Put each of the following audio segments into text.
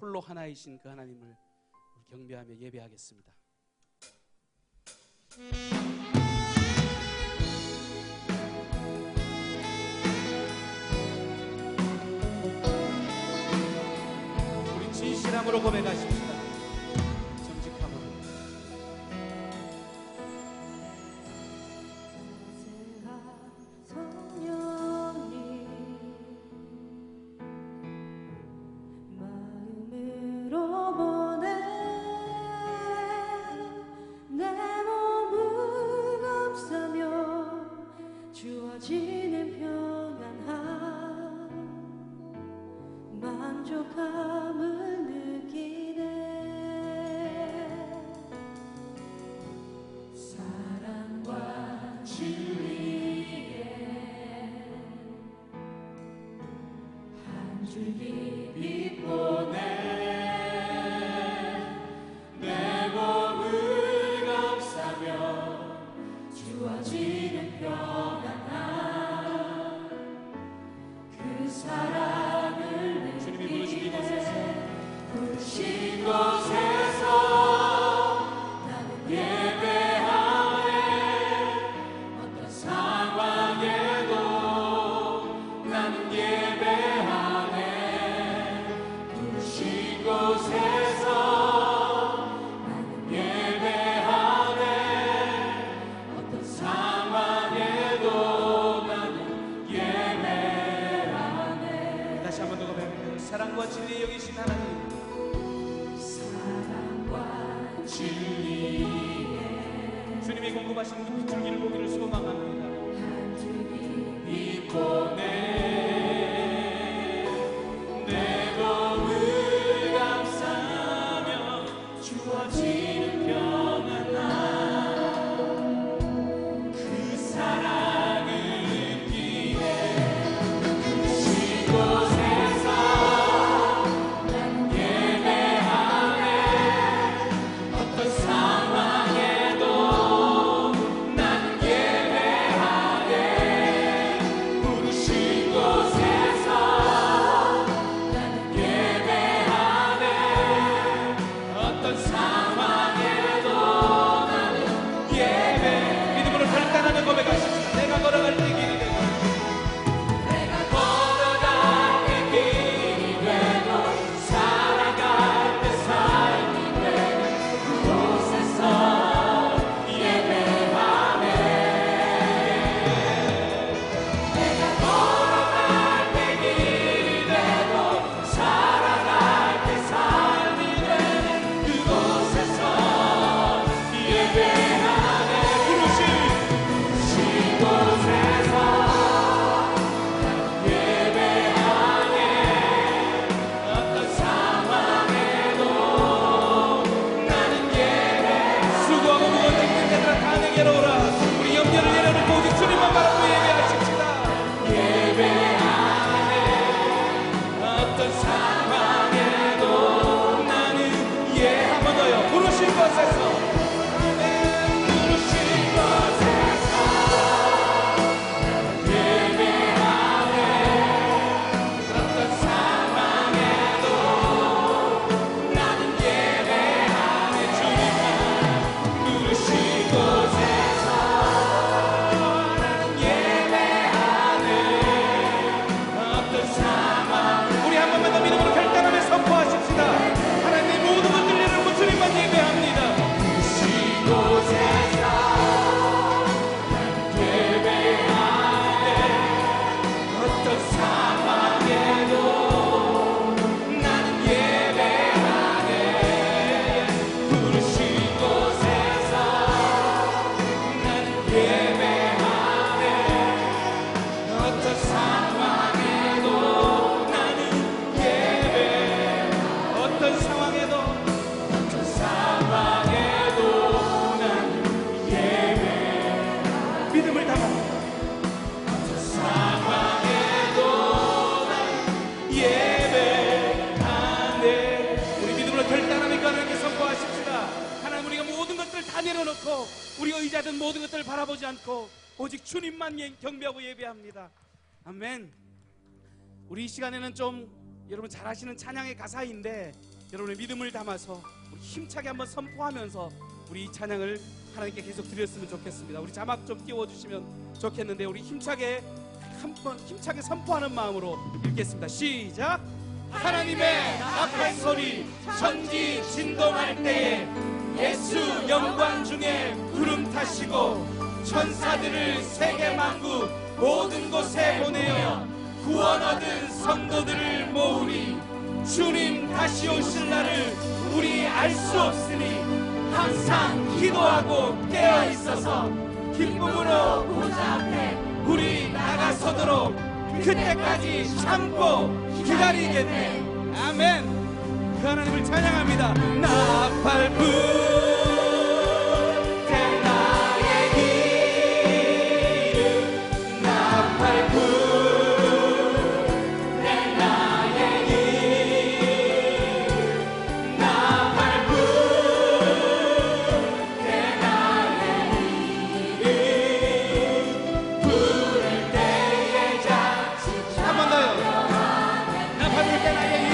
홀로 하나이신 그 하나님을 경배하며 예배하겠습니다. 우리 진실함으로 고백하십시다. 정직함으로. 주어지는 평안함 만족함을 느끼네. 사랑과 진리에 한 줄기 빛 보내 내 몸을 감싸며 주어지는 평안함 그 사랑을 주님이 부르신 부르신 곳에서 나는 예배하네. 어떤 상황에도 나는 예배하네. 부르신 곳에서 나는 예배하네. 어떤 상황에도 나는 예배하네. 다시 한 번 더 고백합니다. 사랑과 진리 여기신 하나님, 사랑과 진리에 주님이 공급하신 그 빗줄기를 보기를 소망합니다. 한 줄기 빛 보내 내 몸을 감싸며 주어지는 평안함 그 사랑을 느끼네. 부르신 곳에서 나는 예배하네. 어떤 상황에도 나는 예배하네. 부르신 곳에서 나는 예배하네. 어떤 상황에도 나는 예배. 믿음으로 결단하는 고백하십시다. 내가 걸어갈 때 길이 되고 내가 걸어갈 때 길이 되고 살아갈 때 삶이 되는 그곳에서 예배하네. 내가 걸어갈 때 길이 되고 살아갈 때 삶이 되는 그곳에서 예배하네. 부르신 곳에서 예배하네. 어떤 상황에도 나는 예배. 수고하고 무거운 짐진 자들아 다 내게로 오라. 우리 염려를 내려놓고 오직 주님만 바라보고 예배하십시다. 예배하네. 어떤 상황에도 나는 예, 한 번 더요. 부르신 곳에서 부르신 곳에서 예배하네. 어떤 상황에도 나는 예배하네. 주님만 부르신 곳에서 나는 예배하네. 어떤 상황 우리 한 번만 더 믿음으로 결단하며 선포하십시다. 하나님 모든 것들 내려놓고 주님만 예배합니다. 부르신 곳에서 나는 예배하네. 어떤 상황에도 나는 예배하네. 부르신 곳에서 나는 예배하네. 어떤 상황에도 나는 예배. 어떤 상황에도 어떤 상황에도 나는 예배. 믿음을 담아 어떤 상황에도 나는 예배하네. 우리 믿음으로 결단하며 하나님께 선포하십시다. 하나님, 우리가 모든 것들을 다 내려놓고 우리가 의지하던 모든 것들을 바라보지 않고 오직 주님만 경배하고 예배합니다. 아멘. 우리 이 시간에는 좀 여러분 잘 아시는 찬양의 가사인데 여러분의 믿음을 담아서 우리 힘차게 한번 선포하면서 우리 이 찬양을 하나님께 계속 드렸으면 좋겠습니다. 우리 자막 좀 띄워주시면 좋겠는데 우리 힘차게 한번 힘차게 선포하는 마음으로 읽겠습니다. 시작. 하나님의 나팔 소리 천지 진동할 때에 예수 영광 중에 구름 타시고 천사들을 세계 만국 모든 곳에 보내어 구원 얻은 성도들을 모으니 주님 다시 오실 날을 우리 알 수 없으니 항상 기도하고 깨어 있어서 기쁨으로 보좌 앞에 우리 나가서도록 그때까지 참고 기다리겠네. 아멘. 그 하나님을 찬양합니다. 나팔 불 때 나의 이름 나팔 불 때 나의 이름 나팔 불 때 나의 이름 부를 때에 잔치 한 번 더요. 나팔 불 때 나의 이름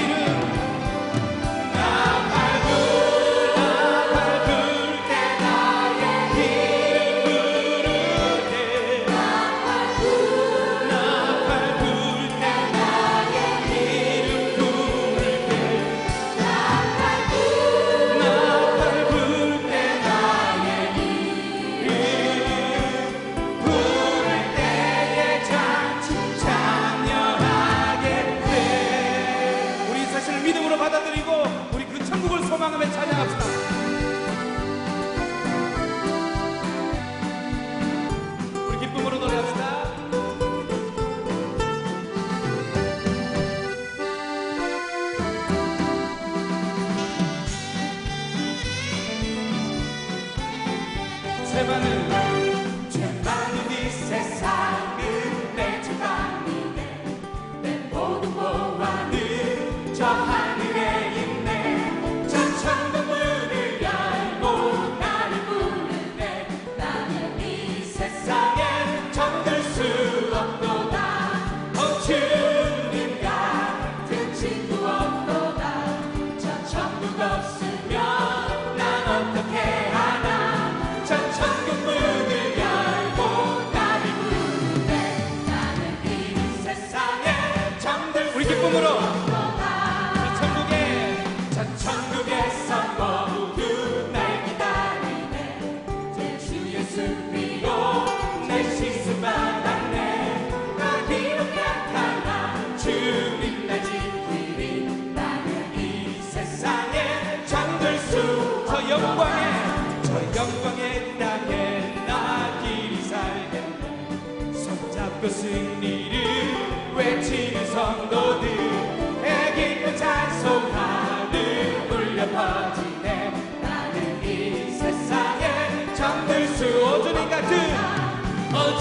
믿음으로 받아들이고 우리 그 천국을 소망하며 찬양합시다. 우리 기쁨으로 노래합시다. 죄 많은 이 세상은 내 주방이네 내 모든 보화는 저 하늘에 있네 저 천국 문을 열고 나를 부르네 나는 이 세상에 정들 수 없도다 주님 같은 친구 없도다 저 천국 없으면 난 어떻게 하나 저 천국 문을 열고 나를 부르네 나는 이 세상에 정들 수 우리 기쁨으로 천국에서 모두 날 기다리네 제 주 예수 피로 내 씻음 받았네 나 비록 약하나 주님 날 지키리 나는 이 세상에 잠들 수 저 영광의 땅에 나 길이 살겠네 손잡고 승리를 외치는 성도들의 기쁜 찬송하는 퍼지네 나는 이 세상에 잠들 수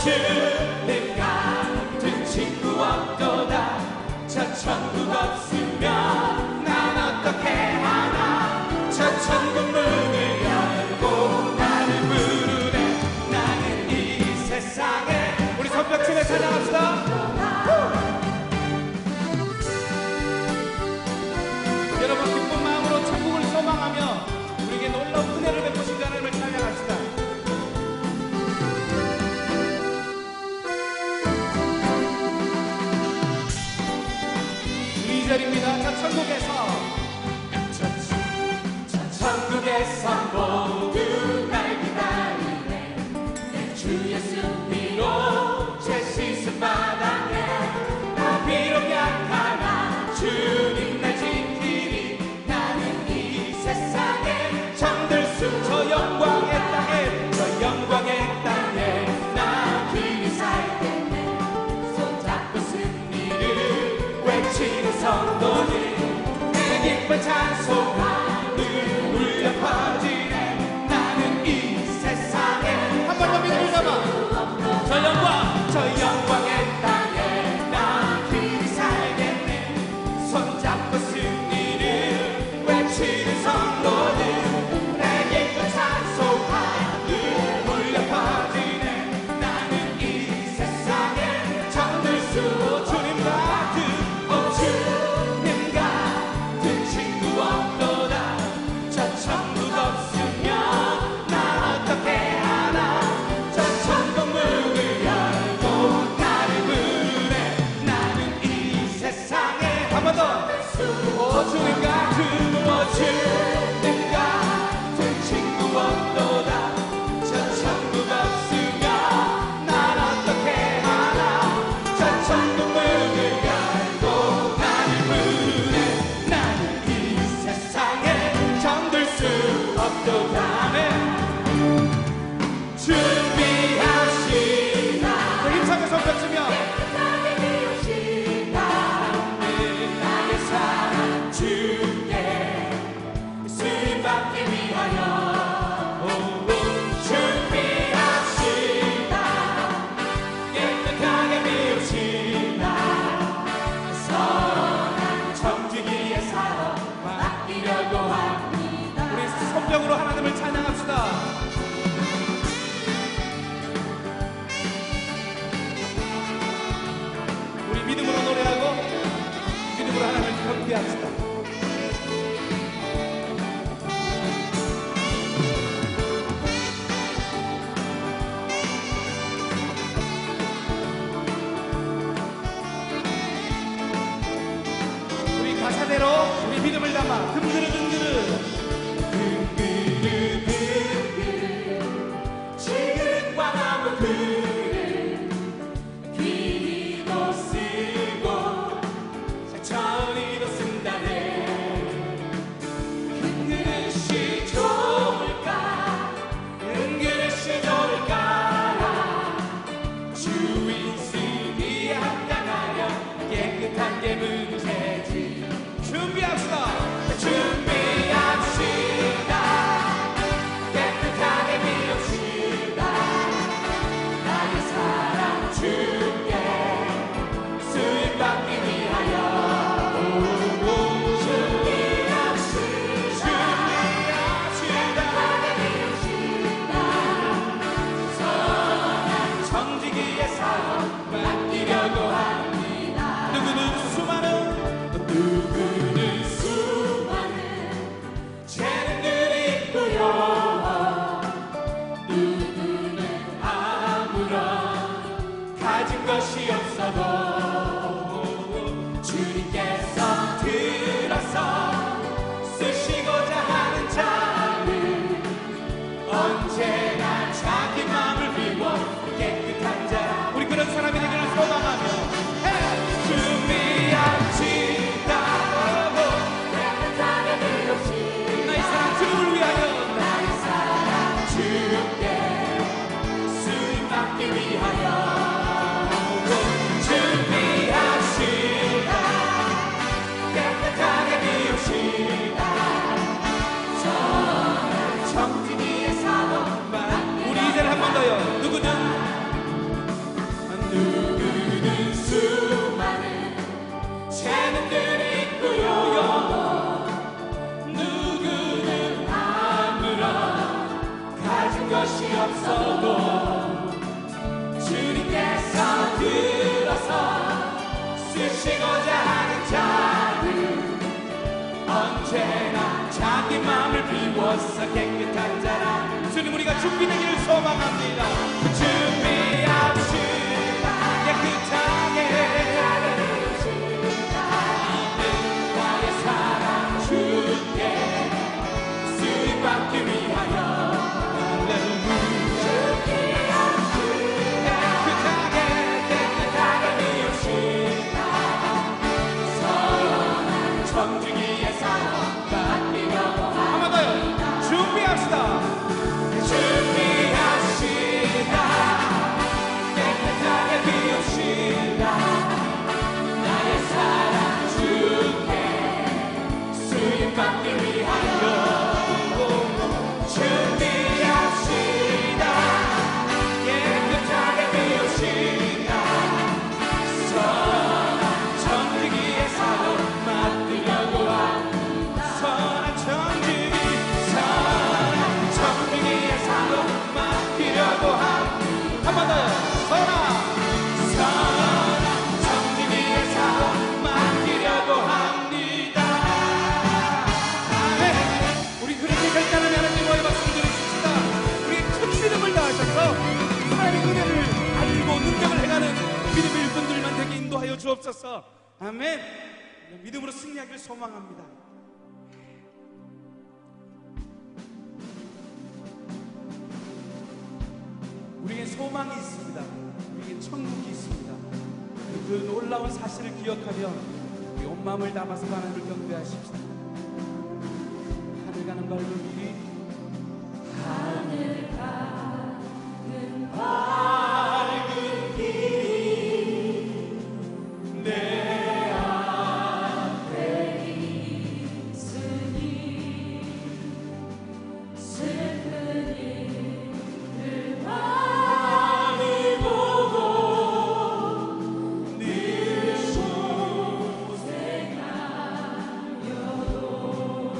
주님 같은 친구 없도다 저 천국 없으면 난 어떻게 하나 저 천국 문을 열고 나를 부르네 나는 이 세상에 우리 성벽춤에 찬양합시다. 여러분 기쁜 마음으로 천국을 소망하며 우리에게 놀라운 은혜를 베푸신 하나님을 찬양합시다. 우리 2절입니다. 저 천국에서 모두 날 기다리네 내 주 예수 피로 제 씻음 받았네 나 비록 약하나 주님 날 지키리 나는 이 세상에 잠들 수 저 영광의 땅에 나 길이 살겠네 손잡고 승리를 외치는 성도들 내 기쁜 찬송하늘 울려 퍼지네 나는 이 세상에 한 번 더 믿음을 담아 저 영광의 땅에 나 길이 살겠네 손잡고 승리를 외치는 성도들 내 기쁜 찬송하늘 울려 퍼지네 나는 이 세상에 잠들 수 주님 같은 친구 없도 합니다. 우리 성경으로 하나님을 찬양합시다. 우리 믿음으로 노래하고 믿음으로 하나님을 경배합시다. 우리 가사대로 우리 믿음을 담아 든그르 든그르 지극과 나무 그릇 귀리도 쓰고 천리도 쓴다네. 큰 그릇이 좋을까 큰 그릇이 좋을까 주인 쓰기에 합당하여 깨끗한 게 문제지. 준비합시다. 준비합시다. 깨끗하게 비웁시다. 나의 사랑 주께 수입받기 위하여. 준비합시다. 깨끗하게 비웁시다. 선한 정직이의 사랑 맡기려고 합니다. 누구는 수많은 재능들이 있고요. 누구는 아무런 가진 것이 없어도 주님께서 들어서 쓰시고자 하는 자는 언제나 자기 마음을 비워 깨끗한 자라. 우리 그런 사람이 되기를 소망하며 준비합시다. 깨끗하게 비웁시다. 나의 사랑 주님을 위하여 나의 사랑 주께 수임받기 위하여. 준비합시다. 깨끗하게 비웁시다. 선한 정직이의 사업만. 우리 이제는 한 번 더요. 누구든 수많은 재능들이 있고요. 누구는 아무런 가진 것이 없어도 주님께서 들어서 쓰시고자 하는 자는 언제나 자기 마음을 비워서 깨끗한 자라. 주님 우리가 준비되기를 소망합니다. 준비합시다. 깨끗하게 나의 사랑 주께 수입받기 위하여. 깨끗하게 비웁시다. 선한 정직이의 사랑 맡기려고 한 번 더요. 준비합시다. 준비합시다. 깨끗하게 비웁시다. 나의 사랑 주께 수임받기 위하여. 준비합시다. 깨끗하게 비웁시다. 선한 정직이의 사랑 맡으려고 합니다. 선한 정직이 정직이의 사랑 맡기려고 합니다. 한 번 더요. 선한 정직이의 사랑 맡기려고 합니다. 아멘. 우리 그렇게 결단하면 하나님의 박수를 드리십시다. 우리의 큰 믿음을 다하셔서 하나님의 은혜를 알고 능력을 행하는 믿음의 일꾼들만 되게 인도하여 주옵소서. 아멘. 믿음으로 승리하길 소망합니다. 우리에게 소망이 있습니다. 우리에게 천국이 있습니다. 그 놀라운 사실을 기억하며 우리 온 마음을 담아서 하나님을 경배하십시다. 하늘 가는 밝은 길이 하늘 가는 밝은 길이 내 앞에 있으니 슬픈 일을 많이 보고 늘 고생하여도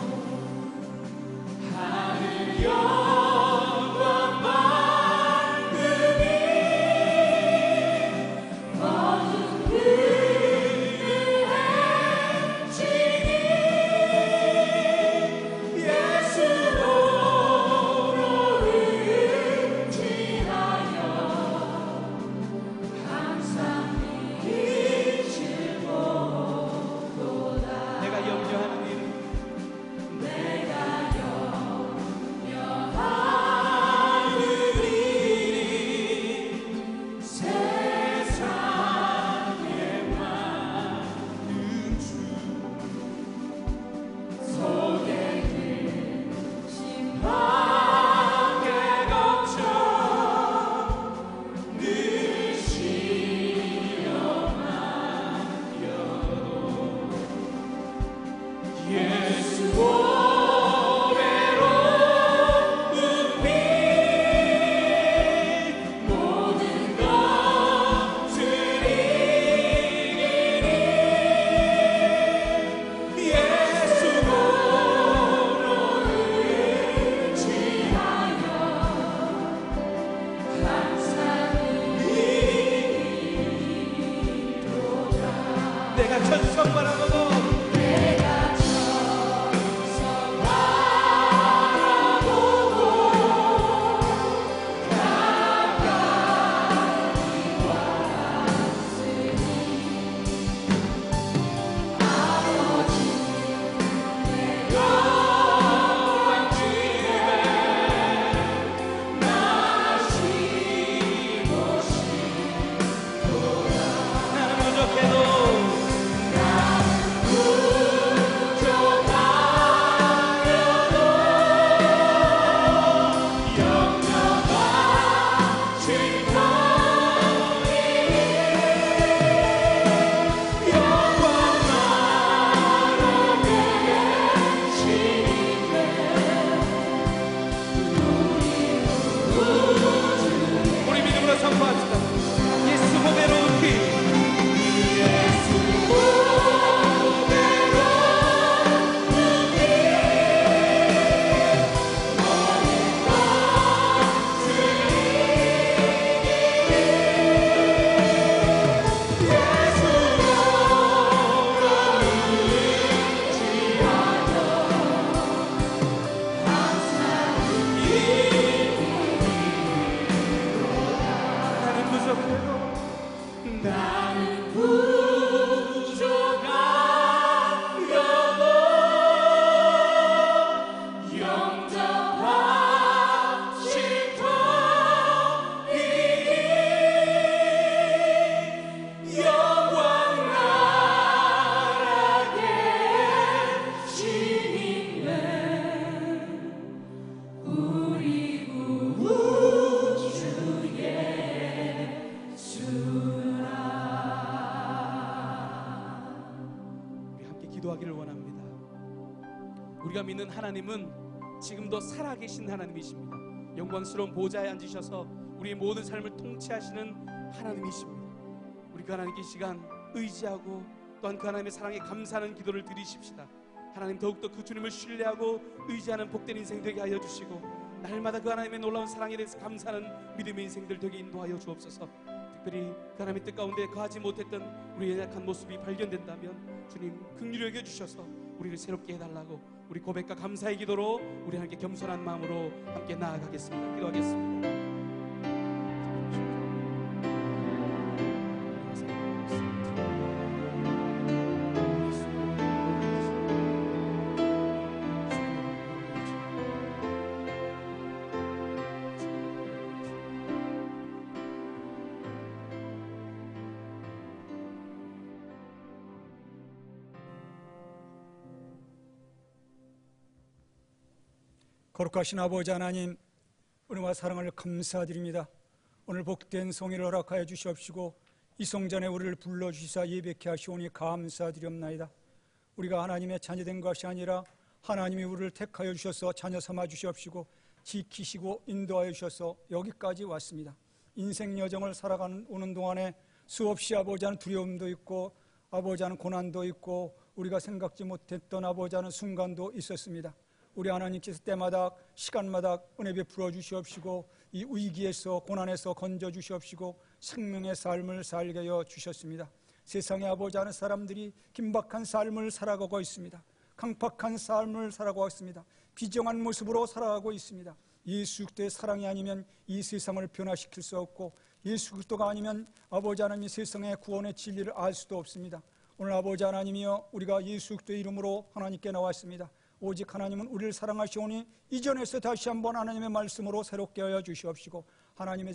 우리가 믿는 하나님은 지금도 살아계신 하나님이십니다. 영광스러운 보좌에 앉으셔서 우리의 모든 삶을 통치하시는 하나님이십니다. 우리 그 하나님께 이 시간 의지하고 또한 그 하나님의 사랑에 감사하는 기도를 드리십시다. 하나님, 더욱더 그 주님을 신뢰하고 의지하는 복된 인생 되게 하여 주시고, 날마다 그 하나님의 놀라운 사랑에 대해서 감사하는 믿음의 인생들 되게 인도하여 주옵소서. 특별히 그 하나님의 뜻 가운데 거하지 못했던 우리의 연약한 모습이 발견된다면 주님 긍휼히 여겨주셔서 우리를 새롭게 해달라고, 우리 고백과 감사의 기도로 우리 하나님께 겸손한 마음으로 함께 나아가겠습니다. 기도하겠습니다. 거룩하신 아버지 하나님, 은혜와 사랑을 감사드립니다. 오늘 복된 성회를 허락하여 주시옵시고 이 성전에 우리를 불러주시사 예배케 하시오니 감사드리옵나이다. 우리가 하나님의 자녀된 것이 아니라 하나님이 우리를 택하여 주셔서 자녀 삼아 주시옵시고 지키시고 인도하여 주셔서 여기까지 왔습니다. 인생 여정을 살아가는 오는 동안에 수없이 아버지 하는 두려움도 있고 아버지 하는 고난도 있고 우리가 생각지 못했던 아버지 하는 순간도 있었습니다. 우리 하나님께서 때마다 시간마다 은혜 베풀어 주시옵시고 이 위기에서 고난에서 건져 주시옵시고 생명의 삶을 살게 하여 주셨습니다. 세상에 아버지 하는 사람들이 긴박한 삶을 살아가고 있습니다. 강팍한 삶을 살아가고 있습니다. 비정한 모습으로 살아가고 있습니다. 예수 그리스도의 사랑이 아니면 이 세상을 변화시킬 수 없고 예수 그리스도가 아니면 아버지 하나님이 세상의 구원의 진리를 알 수도 없습니다. 오늘 아버지 하나님이여, 우리가 예수 그리스도의 이름으로 하나님께 나왔습니다. 오직 하나님은 우리를 사랑하시오니 이전에서 다시 한번 하나님의 말씀으로 새롭게 하여 주시옵시고 하나님의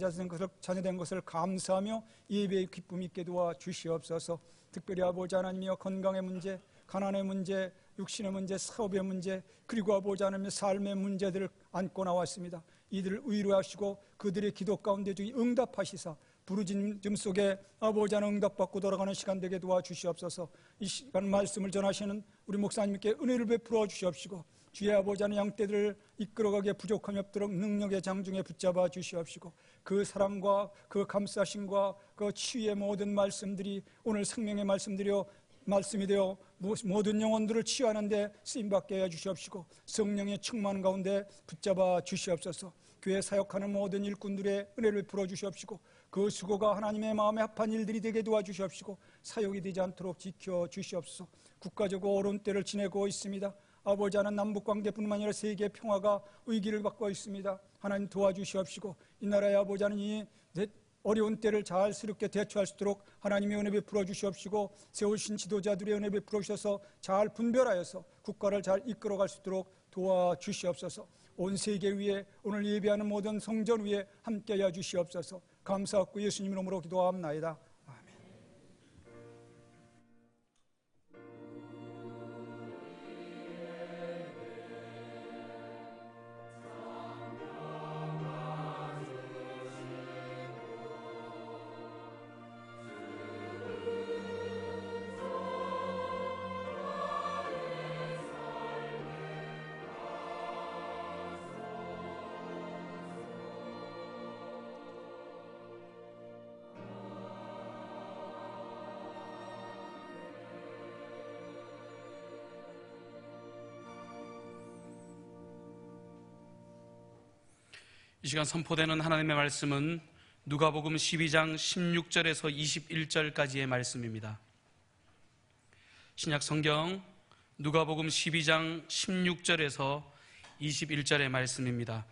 자녀된 것을 감사하며 예배의 기쁨 있게 도와 주시옵소서. 특별히 아버지 하나님이여, 건강의 문제, 가난의 문제, 육신의 문제, 사업의 문제, 그리고 아버지 하나님의 삶의 문제들을 안고 나왔습니다. 이들을 위로하시고 그들의 기도 가운데 응답하시사 부르짖음 속에 아버지 하나님 응답받고 돌아가는 시간 되게 도와주시옵소서. 이 시간 말씀을 전하시는 우리 목사님께 은혜를 베풀어 주시옵시고 주의 아버지 하나님 양떼들을 이끌어가기에 부족함이 없도록 능력의 장중에 붙잡아 주시옵시고 그 사랑과 그 감싸심과 그 치유의 모든 말씀들이 오늘 생명의 말씀이 되어 모든 영혼들을 치유하는 데 쓰임받게 해 주시옵시고 성령의 충만 가운데 붙잡아 주시옵소서. 교회 사역하는 모든 일꾼들의 은혜를 베풀어 주시옵시고 그 수고가 하나님의 마음에 합한 일들이 되게 도와주시옵시고 사역이 되지 않도록 지켜 주시옵소서. 국가적으로 어려운 때를 지내고 있습니다. 아버지 하나님, 남북관계뿐만 아니라 세계 평화가 위기를 받고 있습니다. 하나님 도와주시옵시고 이 나라의 아버지 하나님 이 어려운 때를 잘 스럽게 대처할 수 있도록 하나님의 은혜 베풀어 주시옵시고 세우신 지도자들의 은혜 베풀어 주셔서 잘 분별하여서 국가를 잘 이끌어갈 수 있도록 도와주시옵소서. 온 세계 위에 오늘 예배하는 모든 성전 위에 함께하여 주시옵소서. 감사하고 예수님 이름으로 기도합나이다. 아멘. 이 시간 선포되는 하나님의 말씀은 누가복음 12장 16절에서 21절까지의 말씀입니다. 신약 성경 누가복음 12장 16절에서 21절의 말씀입니다.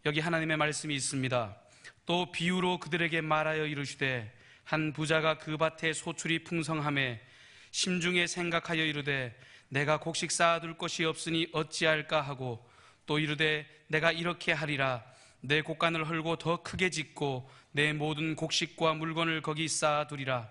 여기 하나님의 말씀이 있습니다. 또 비유로 그들에게 말하여 이르시되 한 부자가 그 밭에 소출이 풍성하매 심중에 생각하여 이르되 내가 곡식 쌓아둘 것이 없으니 어찌할까 하고 또 이르되 내가 이렇게 하리라 내 곡간을 헐고 더 크게 짓고 내 모든 곡식과 물건을 거기 쌓아두리라.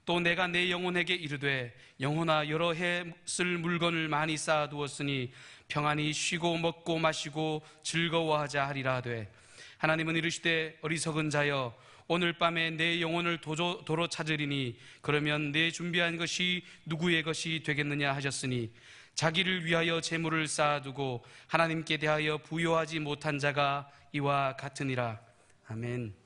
또 내가 내 영혼에게 이르되 영혼아 여러 해 쓸 물건을 많이 쌓아두었으니 평안히 쉬고 먹고 마시고 즐거워하자 하리라 하되 하나님은 이르시되 어리석은 자여 오늘 밤에 내 영혼을 도로 찾으리니 그러면 내 준비한 것이 누구의 것이 되겠느냐 하셨으니 자기를 위하여 재물을 쌓아두고 하나님께 대하여 부요하지 못한 자가 이와 같으니라. 아멘.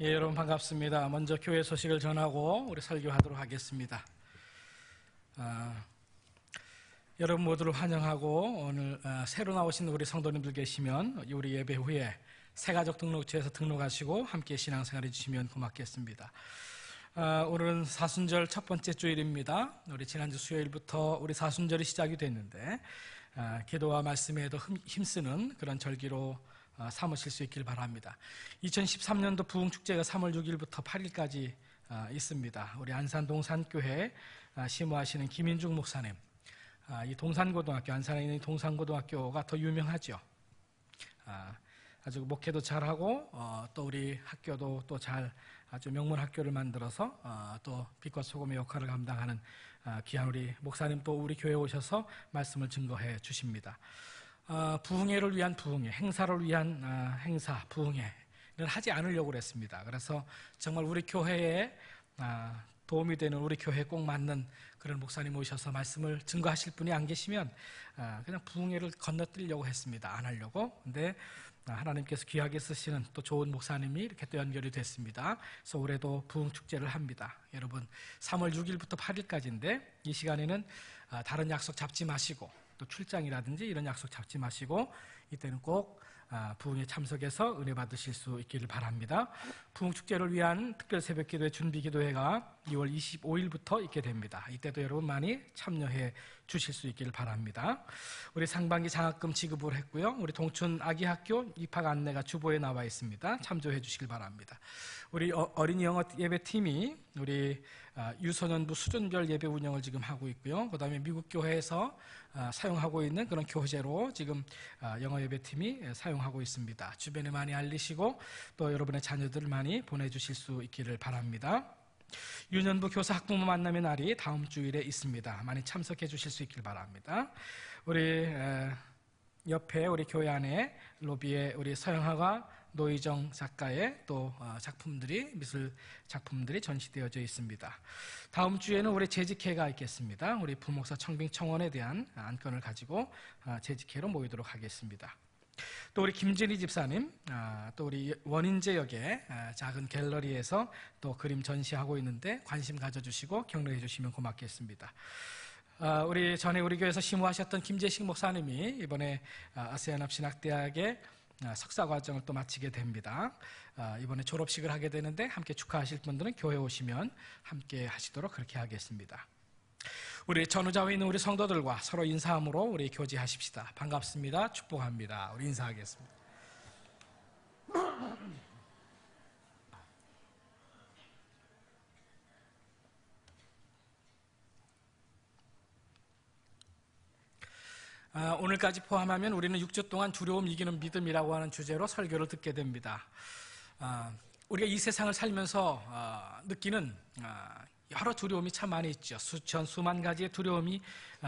예, 여러분 반갑습니다. 먼저 교회 소식을 전하고 우리 설교하도록 하겠습니다. 여러분 모두를 환영하고 오늘 새로 나오신 우리 성도님들 계시면 우리 예배 후에 새가족 등록처에서 등록하시고 함께 신앙생활 해주시면 고맙겠습니다. 오늘은 사순절 첫 번째 주일입니다. 우리 지난주 수요일부터 우리 사순절이 시작이 됐는데 기도와 말씀에도 힘쓰는 그런 절기로 삼으실 수 있길 바랍니다. 2013년도 부흥축제가 3월 6일부터 8일까지 있습니다. 우리 안산 동산교회 심호하시는 김인중 목사님, 이 동산고등학교, 안산에 있는 동산고등학교가 더 유명하죠. 아주 목회도 잘하고 또 우리 학교도 또 잘 아주 명문 학교를 만들어서 또 빛과 소금의 역할을 감당하는 귀한 우리 목사님 또 우리 교회에 오셔서 말씀을 증거해 주십니다. 부흥회를 위한 부흥회, 행사를 위한 행사, 부흥회를 하지 않으려고 그랬습니다. 그래서 정말 우리 교회에 도움이 되는, 우리 교회에 꼭 맞는 그런 목사님 오셔서 말씀을 증거하실 분이 안 계시면 그냥 부흥회를 건너뛰려고 했습니다. 안 하려고. 근데 하나님께서 귀하게 쓰시는 또 좋은 목사님이 이렇게 또 연결이 됐습니다. 그래서 올해도 부흥축제를 합니다. 여러분 3월 6일부터 8일까지인데 이 시간에는 다른 약속 잡지 마시고 또 출장이라든지 이런 약속 잡지 마시고 이때는 꼭 부흥에 참석해서 은혜 받으실 수 있기를 바랍니다. 부흥축제를 위한 특별 새벽기도회 준비기도회가 2월 25일부터 있게 됩니다. 이때도 여러분 많이 참여해 주실 수 있기를 바랍니다. 우리 상반기 장학금 지급을 했고요. 우리 동춘 아기학교 입학 안내가 주보에 나와 있습니다. 참조해 주시길 바랍니다. 우리 어린이 영어 예배팀이 우리 유소년부 수준별 예배 운영을 지금 하고 있고요. 그 다음에 미국 교회에서 사용하고 있는 그런 교재로 지금 영어 예배팀이 사용하고 있습니다. 주변에 많이 알리시고 또 여러분의 자녀들을 많이 보내주실 수 있기를 바랍니다. 유년부 교사 학부모 만남의 날이 다음 주일에 있습니다. 많이 참석해 주실 수 있기를 바랍니다. 우리 옆에 우리 교회 안에 로비에 우리 서영하가 노희정 작가의 또 작품들이, 미술 작품들이 전시되어져 있습니다. 다음 주에는 우리 재직회가 있겠습니다. 우리 부목사 청빙 청원에 대한 안건을 가지고 재직회로 모이도록 하겠습니다. 또 우리 김진희 집사님, 또 우리 원인제역의 작은 갤러리에서 또 그림 전시하고 있는데 관심 가져주시고 격려해 주시면 고맙겠습니다. 우리 전에 우리 교회에서 심호하셨던 김재식 목사님이 이번에 아세안합신학대학의 석사 과정을 또 마치게 됩니다. 이번에 졸업식을 하게 되는데 함께 축하하실 분들은 교회 오시면 함께 하시도록 그렇게 하겠습니다. 우리 전후좌우에 있는 우리 성도들과 서로 인사함으로 우리 교제하십시다. 반갑습니다. 축복합니다. 우리 인사하겠습니다. 오늘까지 포함하면 우리는 6주 동안 두려움 이기는 믿음이라고 하는 주제로 설교를 듣게 됩니다. 우리가 이 세상을 살면서 느끼는 여러 두려움이 참 많이 있죠. 수만 가지의 두려움이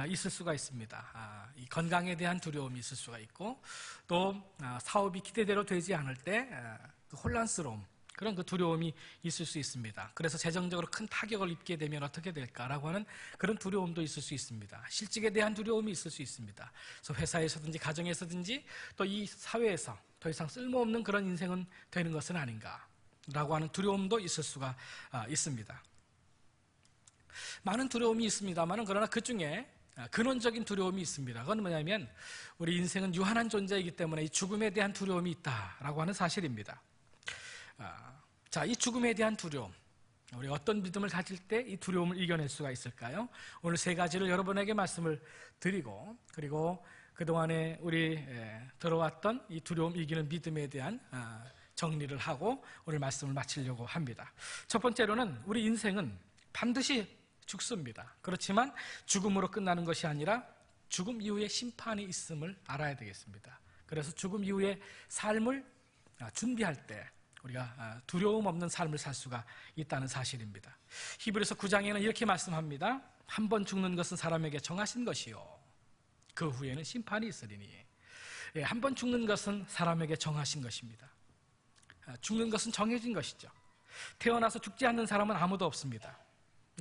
있을 수가 있습니다. 이 건강에 대한 두려움이 있을 수가 있고 또 사업이 기대대로 되지 않을 때 그 혼란스러움, 그런 그 두려움이 있을 수 있습니다. 그래서 재정적으로 큰 타격을 입게 되면 어떻게 될까라고 하는 그런 두려움도 있을 수 있습니다. 실직에 대한 두려움이 있을 수 있습니다. 그래서 회사에서든지 가정에서든지 또 이 사회에서 더 이상 쓸모없는 그런 인생은 되는 것은 아닌가라고 하는 두려움도 있을 수가 있습니다. 많은 두려움이 있습니다만 그러나 그 중에 근원적인 두려움이 있습니다. 그건 뭐냐면 우리 인생은 유한한 존재이기 때문에 이 죽음에 대한 두려움이 있다라고 하는 사실입니다. 자, 이 죽음에 대한 두려움, 우리 어떤 믿음을 가질 때 이 두려움을 이겨낼 수가 있을까요? 오늘 세 가지를 여러분에게 말씀을 드리고 그리고 그동안에 우리 들어왔던 이 두려움 이기는 믿음에 대한 정리를 하고 오늘 말씀을 마치려고 합니다. 첫 번째로는 우리 인생은 반드시 죽습니다. 그렇지만 죽음으로 끝나는 것이 아니라 죽음 이후에 심판이 있음을 알아야 되겠습니다. 그래서 죽음 이후의 삶을 준비할 때 우리가 두려움 없는 삶을 살 수가 있다는 사실입니다. 히브리서 9장에는 이렇게 말씀합니다. 한 번 죽는 것은 사람에게 정하신 것이요 그 후에는 심판이 있으리니. 한 번 죽는 것은 사람에게 정하신 것입니다. 죽는 것은 정해진 것이죠. 태어나서 죽지 않는 사람은 아무도 없습니다.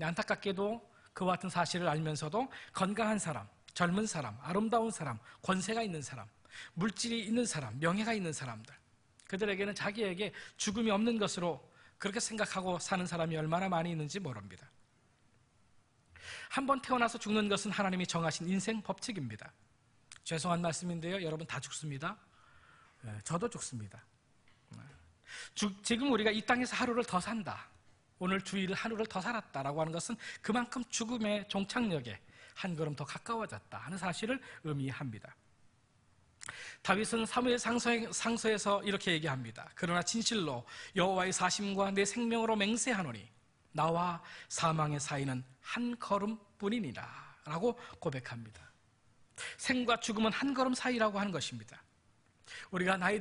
안타깝게도 그와 같은 사실을 알면서도 건강한 사람, 젊은 사람, 아름다운 사람, 권세가 있는 사람, 물질이 있는 사람, 명예가 있는 사람들, 그들에게는 자기에게 죽음이 없는 것으로 그렇게 생각하고 사는 사람이 얼마나 많이 있는지 모릅니다. 한번 태어나서 죽는 것은 하나님이 정하신 인생 법칙입니다. 죄송한 말씀인데요, 여러분 다 죽습니다. 저도 죽습니다. 지금 우리가 이 땅에서 하루를 더 산다, 오늘 주일을 하루를 더 살았다라고 하는 것은 그만큼 죽음의 종착역에 한 걸음 더 가까워졌다 하는 사실을 의미합니다. 다윗은 사무엘 상서에서 이렇게 얘기합니다. 그러나 진실로 여호와의 사심과 내 생명으로 맹세하노니 나와 사망의 사이는 한 걸음뿐이니라 라고 고백합니다. 생과 죽음은 한 걸음 사이라고 하는 것입니다. 우리가 나이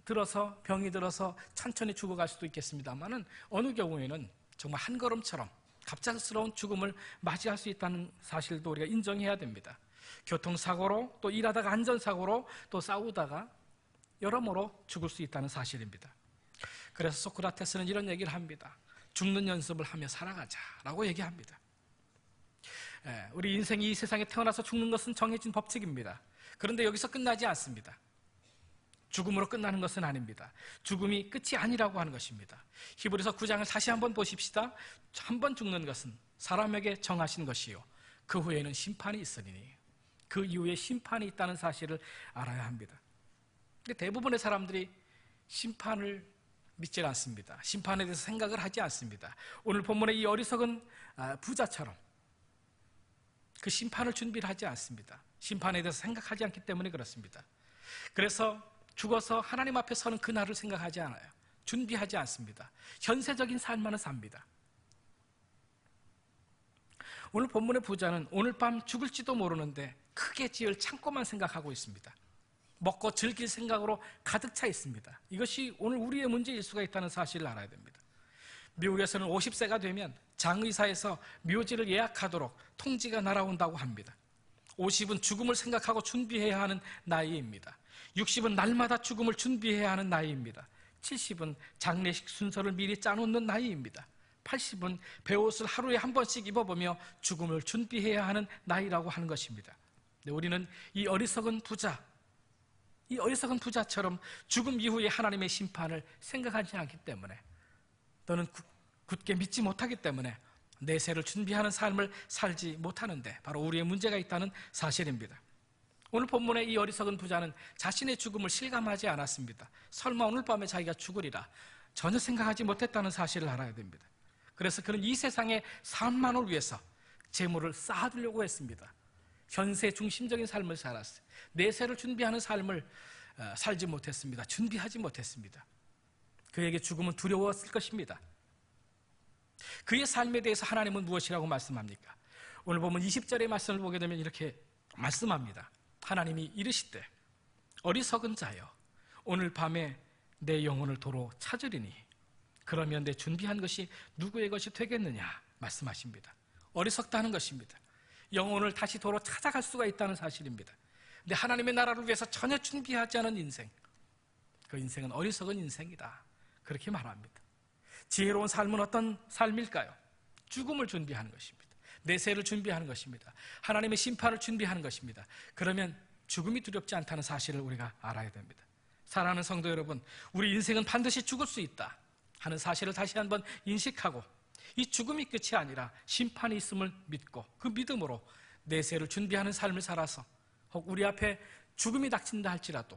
들어서 병이 들어서 천천히 죽어갈 수도 있겠습니다만은 어느 경우에는 정말 한 걸음처럼 갑작스러운 죽음을 맞이할 수 있다는 사실도 우리가 인정해야 됩니다. 교통사고로, 또 일하다가 안전사고로, 또 싸우다가 여러모로 죽을 수 있다는 사실입니다. 그래서 소크라테스는 이런 얘기를 합니다. 죽는 연습을 하며 살아가자라고 얘기합니다. 우리 인생이 이 세상에 태어나서 죽는 것은 정해진 법칙입니다. 그런데 여기서 끝나지 않습니다. 죽음으로 끝나는 것은 아닙니다. 죽음이 끝이 아니라고 하는 것입니다. 히브리서 9장을 다시 한번 보십시다. 한 번 죽는 것은 사람에게 정하신 것이요 그 후에는 심판이 있으리니, 그 이후에 심판이 있다는 사실을 알아야 합니다. 근데 대부분의 사람들이 심판을 믿지 않습니다. 심판에 대해서 생각을 하지 않습니다. 오늘 본문의 이 어리석은 부자처럼 그 심판을 준비를 하지 않습니다. 심판에 대해서 생각하지 않기 때문에 그렇습니다. 그래서 죽어서 하나님 앞에 서는 그날을 생각하지 않아요. 준비하지 않습니다. 현세적인 삶만을 삽니다. 오늘 본문의 부자는 오늘 밤 죽을지도 모르는데 크게 지을 창고만 생각하고 있습니다. 먹고 즐길 생각으로 가득 차 있습니다. 이것이 오늘 우리의 문제일 수가 있다는 사실을 알아야 됩니다. 미국에서는 50세가 되면 장의사에서 묘지를 예약하도록 통지가 날아온다고 합니다. 50은 죽음을 생각하고 준비해야 하는 나이입니다. 60은 날마다 죽음을 준비해야 하는 나이입니다. 70은 장례식 순서를 미리 짜놓는 나이입니다. 80은 베옷을 하루에 한 번씩 입어보며 죽음을 준비해야 하는 나이라고 하는 것입니다. 우리는 이 어리석은 부자처럼 죽음 이후에 하나님의 심판을 생각하지 않기 때문에, 너는 굳게 믿지 못하기 때문에 내세를 준비하는 삶을 살지 못하는데 바로 우리의 문제가 있다는 사실입니다. 오늘 본문의 이 어리석은 부자는 자신의 죽음을 실감하지 않았습니다. 설마 오늘 밤에 자기가 죽으리라 전혀 생각하지 못했다는 사실을 알아야 됩니다. 그래서 그는 이 세상의 삶만을 위해서 재물을 쌓아두려고 했습니다. 현세 중심적인 삶을 살았어요. 내세를 준비하는 삶을 살지 못했습니다. 준비하지 못했습니다. 그에게 죽음은 두려웠을 것입니다. 그의 삶에 대해서 하나님은 무엇이라고 말씀합니까? 오늘 보면 20절의 말씀을 보게 되면 이렇게 말씀합니다. 하나님이 이르시되 어리석은 자여 오늘 밤에 내 영혼을 도로 찾으리니 그러면 내 준비한 것이 누구의 것이 되겠느냐 말씀하십니다. 어리석다는 것입니다. 영혼을 다시 도로 찾아갈 수가 있다는 사실입니다. 근데 하나님의 나라를 위해서 전혀 준비하지 않은 인생, 그 인생은 어리석은 인생이다, 그렇게 말합니다. 지혜로운 삶은 어떤 삶일까요? 죽음을 준비하는 것입니다. 내세를 준비하는 것입니다. 하나님의 심판을 준비하는 것입니다. 그러면 죽음이 두렵지 않다는 사실을 우리가 알아야 됩니다. 사랑하는 성도 여러분, 우리 인생은 반드시 죽을 수 있다 하는 사실을 다시 한번 인식하고, 이 죽음이 끝이 아니라 심판이 있음을 믿고 그 믿음으로 내세를 준비하는 삶을 살아서 혹 우리 앞에 죽음이 닥친다 할지라도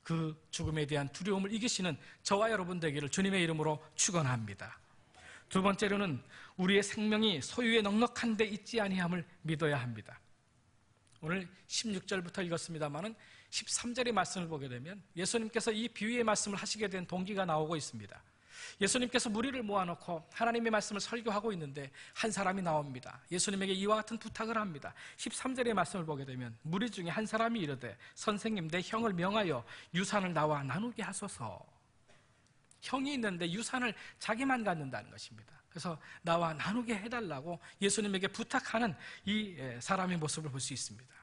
그 죽음에 대한 두려움을 이기시는 저와 여러분 되기를 주님의 이름으로 축원합니다. 두 번째로는 우리의 생명이 소유에 넉넉한 데 있지 아니함을 믿어야 합니다. 오늘 16절부터 읽었습니다마는 13절의 말씀을 보게 되면 예수님께서 이 비유의 말씀을 하시게 된 동기가 나오고 있습니다. 예수님께서 무리를 모아놓고 하나님의 말씀을 설교하고 있는데 한 사람이 나옵니다. 예수님에게 이와 같은 부탁을 합니다. 13절의 말씀을 보게 되면 무리 중에 한 사람이 이르되 선생님 내 형을 명하여 유산을 나와 나누게 하소서. 형이 있는데 유산을 자기만 갖는다는 것입니다. 그래서 나와 나누게 해달라고 예수님에게 부탁하는 이 사람의 모습을 볼 수 있습니다.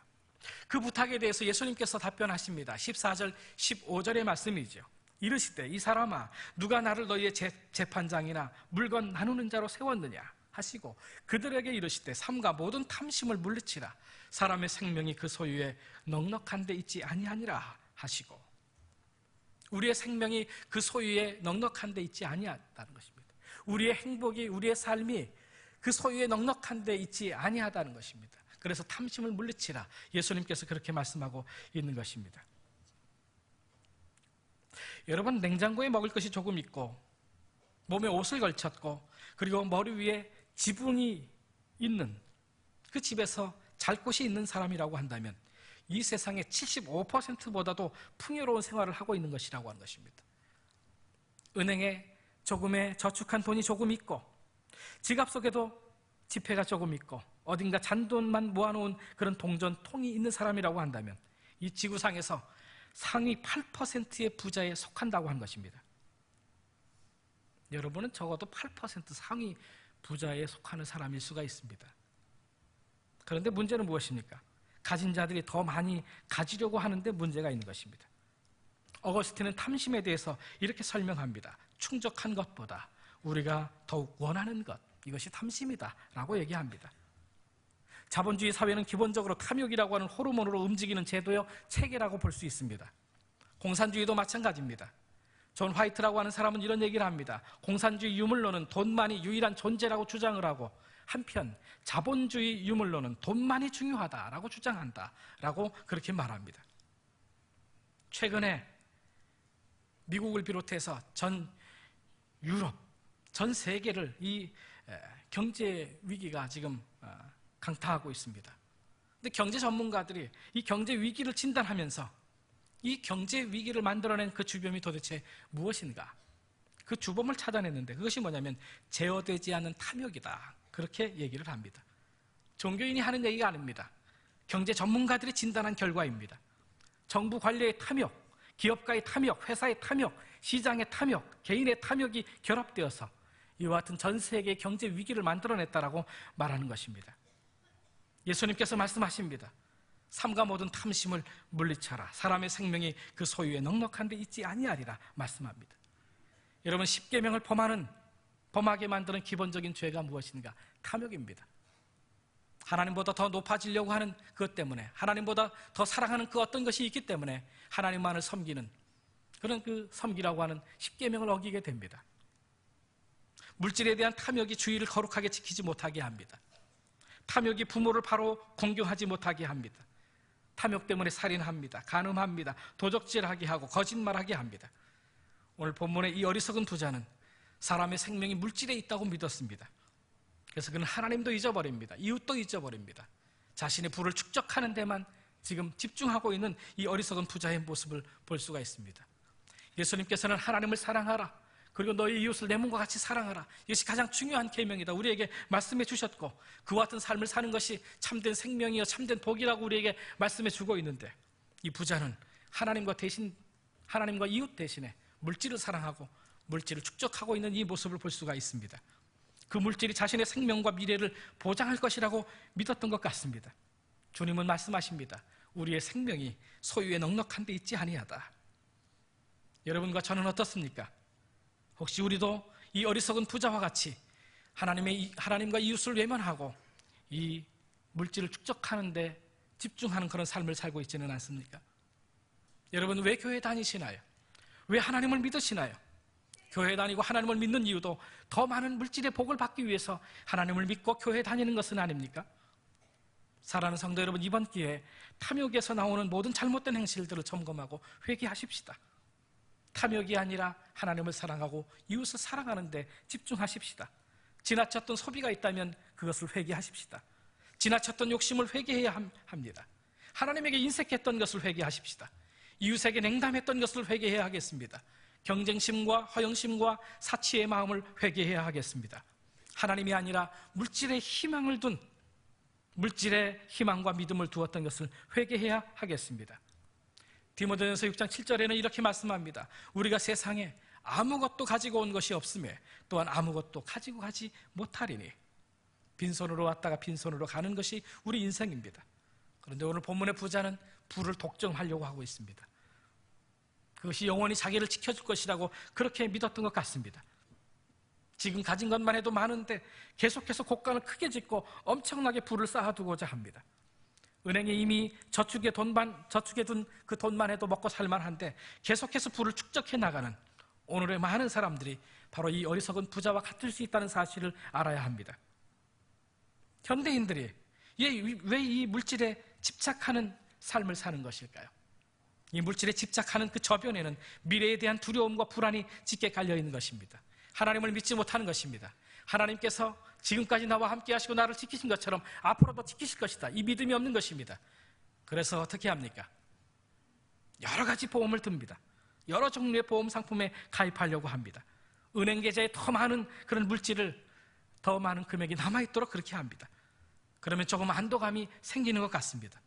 그 부탁에 대해서 예수님께서 답변하십니다. 14절 15절의 말씀이죠. 이르시되 이 사람아 누가 나를 너희의 재판장이나 물건 나누는 자로 세웠느냐 하시고 그들에게 이르시되 삼가 모든 탐심을 물리치라. 사람의 생명이 그 소유에 넉넉한 데 있지 아니하니라 하시고, 우리의 생명이 그 소유에 넉넉한 데 있지 아니하다는 것입니다. 우리의 행복이, 우리의 삶이 그 소유의 넉넉한 데 있지 아니하다는 것입니다. 그래서 탐심을 물리치라. 예수님께서 그렇게 말씀하고 있는 것입니다. 여러분, 냉장고에 먹을 것이 조금 있고 몸에 옷을 걸쳤고 그리고 머리 위에 지붕이 있는 그 집에서 잘 곳이 있는 사람이라고 한다면 이 세상의 75%보다도 풍요로운 생활을 하고 있는 것이라고 하는 것입니다. 은행에 조금의 저축한 돈이 조금 있고 지갑 속에도 지폐가 조금 있고 어딘가 잔돈만 모아놓은 그런 동전통이 있는 사람이라고 한다면 이 지구상에서 상위 8%의 부자에 속한다고 하는 것입니다. 여러분은 적어도 8% 상위 부자에 속하는 사람일 수가 있습니다. 그런데 문제는 무엇입니까? 가진 자들이 더 많이 가지려고 하는데 문제가 있는 것입니다. 어거스틴은 탐심에 대해서 이렇게 설명합니다. 충족한 것보다 우리가 더욱 원하는 것, 이것이 탐심이다 라고 얘기합니다. 자본주의 사회는 기본적으로 탐욕이라고 하는 호르몬으로 움직이는 제도요 체계라고 볼 수 있습니다. 공산주의도 마찬가지입니다. 존 화이트라고 하는 사람은 이런 얘기를 합니다. 공산주의 유물론은 돈만이 유일한 존재라고 주장을 하고 한편 자본주의 유물론은 돈만이 중요하다라고 주장한다 라고 그렇게 말합니다. 최근에 미국을 비롯해서 전 유럽, 전 세계를 이 경제 위기가 지금 강타하고 있습니다. 근데 경제 전문가들이 이 경제 위기를 진단하면서 이 경제 위기를 만들어낸 그 주범이 도대체 무엇인가? 그 주범을 찾아냈는데 그것이 뭐냐면 제어되지 않는 탐욕이다. 그렇게 얘기를 합니다. 종교인이 하는 얘기가 아닙니다. 경제 전문가들이 진단한 결과입니다. 정부 관료의 탐욕, 기업가의 탐욕, 회사의 탐욕, 시장의 탐욕, 개인의 탐욕이 결합되어서 이와 같은 전 세계의 경제 위기를 만들어냈다라고 말하는 것입니다. 예수님께서 말씀하십니다. 삼가 모든 탐심을 물리쳐라. 사람의 생명이 그 소유에 넉넉한 데 있지 아니하리라 말씀합니다. 여러분, 십계명을 범하게 만드는 기본적인 죄가 무엇인가? 탐욕입니다. 하나님보다 더 높아지려고 하는 그것 때문에, 하나님보다 더 사랑하는 그 어떤 것이 있기 때문에 하나님만을 섬기는 그런 그 섬기라고 하는 십계명을 어기게 됩니다. 물질에 대한 탐욕이 주의를 거룩하게 지키지 못하게 합니다. 탐욕이 부모를 바로 공경하지 못하게 합니다. 탐욕 때문에 살인합니다. 간음합니다. 도적질하게 하고 거짓말하게 합니다. 오늘 본문의 이 어리석은 부자는 사람의 생명이 물질에 있다고 믿었습니다. 그래서 그는 하나님도 잊어버립니다. 이웃도 잊어버립니다. 자신의 부를 축적하는 데만 지금 집중하고 있는 이 어리석은 부자의 모습을 볼 수가 있습니다. 예수님께서는 하나님을 사랑하라, 그리고 너희 이웃을 내 몸과 같이 사랑하라, 이것이 가장 중요한 계명이다 우리에게 말씀해 주셨고, 그와 같은 삶을 사는 것이 참된 생명이요 참된 복이라고 우리에게 말씀해 주고 있는데, 이 부자는 하나님과 이웃 대신에 물질을 사랑하고 물질을 축적하고 있는 이 모습을 볼 수가 있습니다. 그 물질이 자신의 생명과 미래를 보장할 것이라고 믿었던 것 같습니다. 주님은 말씀하십니다. 우리의 생명이 소유에 넉넉한 데 있지 아니하다. 여러분과 저는 어떻습니까? 혹시 우리도 이 어리석은 부자와 같이 하나님과 이웃을 외면하고 이 물질을 축적하는 데 집중하는 그런 삶을 살고 있지는 않습니까? 여러분, 왜 교회 다니시나요? 왜 하나님을 믿으시나요? 교회 다니고 하나님을 믿는 이유도 더 많은 물질의 복을 받기 위해서 하나님을 믿고 교회 다니는 것은 아닙니까? 사랑하는 성도 여러분, 이번 기회에 탐욕에서 나오는 모든 잘못된 행실들을 점검하고 회개하십시다. 탐욕이 아니라 하나님을 사랑하고 이웃을 사랑하는 데 집중하십시다. 지나쳤던 소비가 있다면 그것을 회개하십시다. 지나쳤던 욕심을 회개해야 합니다. 하나님에게 인색했던 것을 회개하십시다. 이웃에게 냉담했던 것을 회개해야 하겠습니다. 경쟁심과 허영심과 사치의 마음을 회개해야 하겠습니다. 하나님이 아니라 물질의 희망을 둔, 물질의 희망과 믿음을 두었던 것을 회개해야 하겠습니다. 디모데전서 6장 7절에는 이렇게 말씀합니다. 우리가 세상에 아무것도 가지고 온 것이 없음에 또한 아무것도 가지고 가지 못하리니. 빈손으로 왔다가 빈손으로 가는 것이 우리 인생입니다. 그런데 오늘 본문의 부자는 부를 독점하려고 하고 있습니다. 그것이 영원히 자기를 지켜줄 것이라고 그렇게 믿었던 것 같습니다. 지금 가진 것만 해도 많은데 계속해서 곡간을 크게 짓고 엄청나게 부를 쌓아두고자 합니다. 은행에 이미 저축해 둔 그 돈만 해도 먹고 살만한데 계속해서 부를 축적해 나가는 오늘의 많은 사람들이 바로 이 어리석은 부자와 같을 수 있다는 사실을 알아야 합니다. 현대인들이 왜 이 물질에 집착하는 삶을 사는 것일까요? 이 물질에 집착하는 그 저변에는 미래에 대한 두려움과 불안이 짙게 깔려 있는 것입니다. 하나님을 믿지 못하는 것입니다. 하나님께서 지금까지 나와 함께 하시고 나를 지키신 것처럼 앞으로도 지키실 것이다. 이 믿음이 없는 것입니다. 그래서 어떻게 합니까? 여러 가지 보험을 듭니다. 여러 종류의 보험 상품에 가입하려고 합니다. 은행 계좌에 더 많은 그런 물질을, 더 많은 금액이 남아있도록 그렇게 합니다. 그러면 조금 안도감이 생기는 것 같습니다.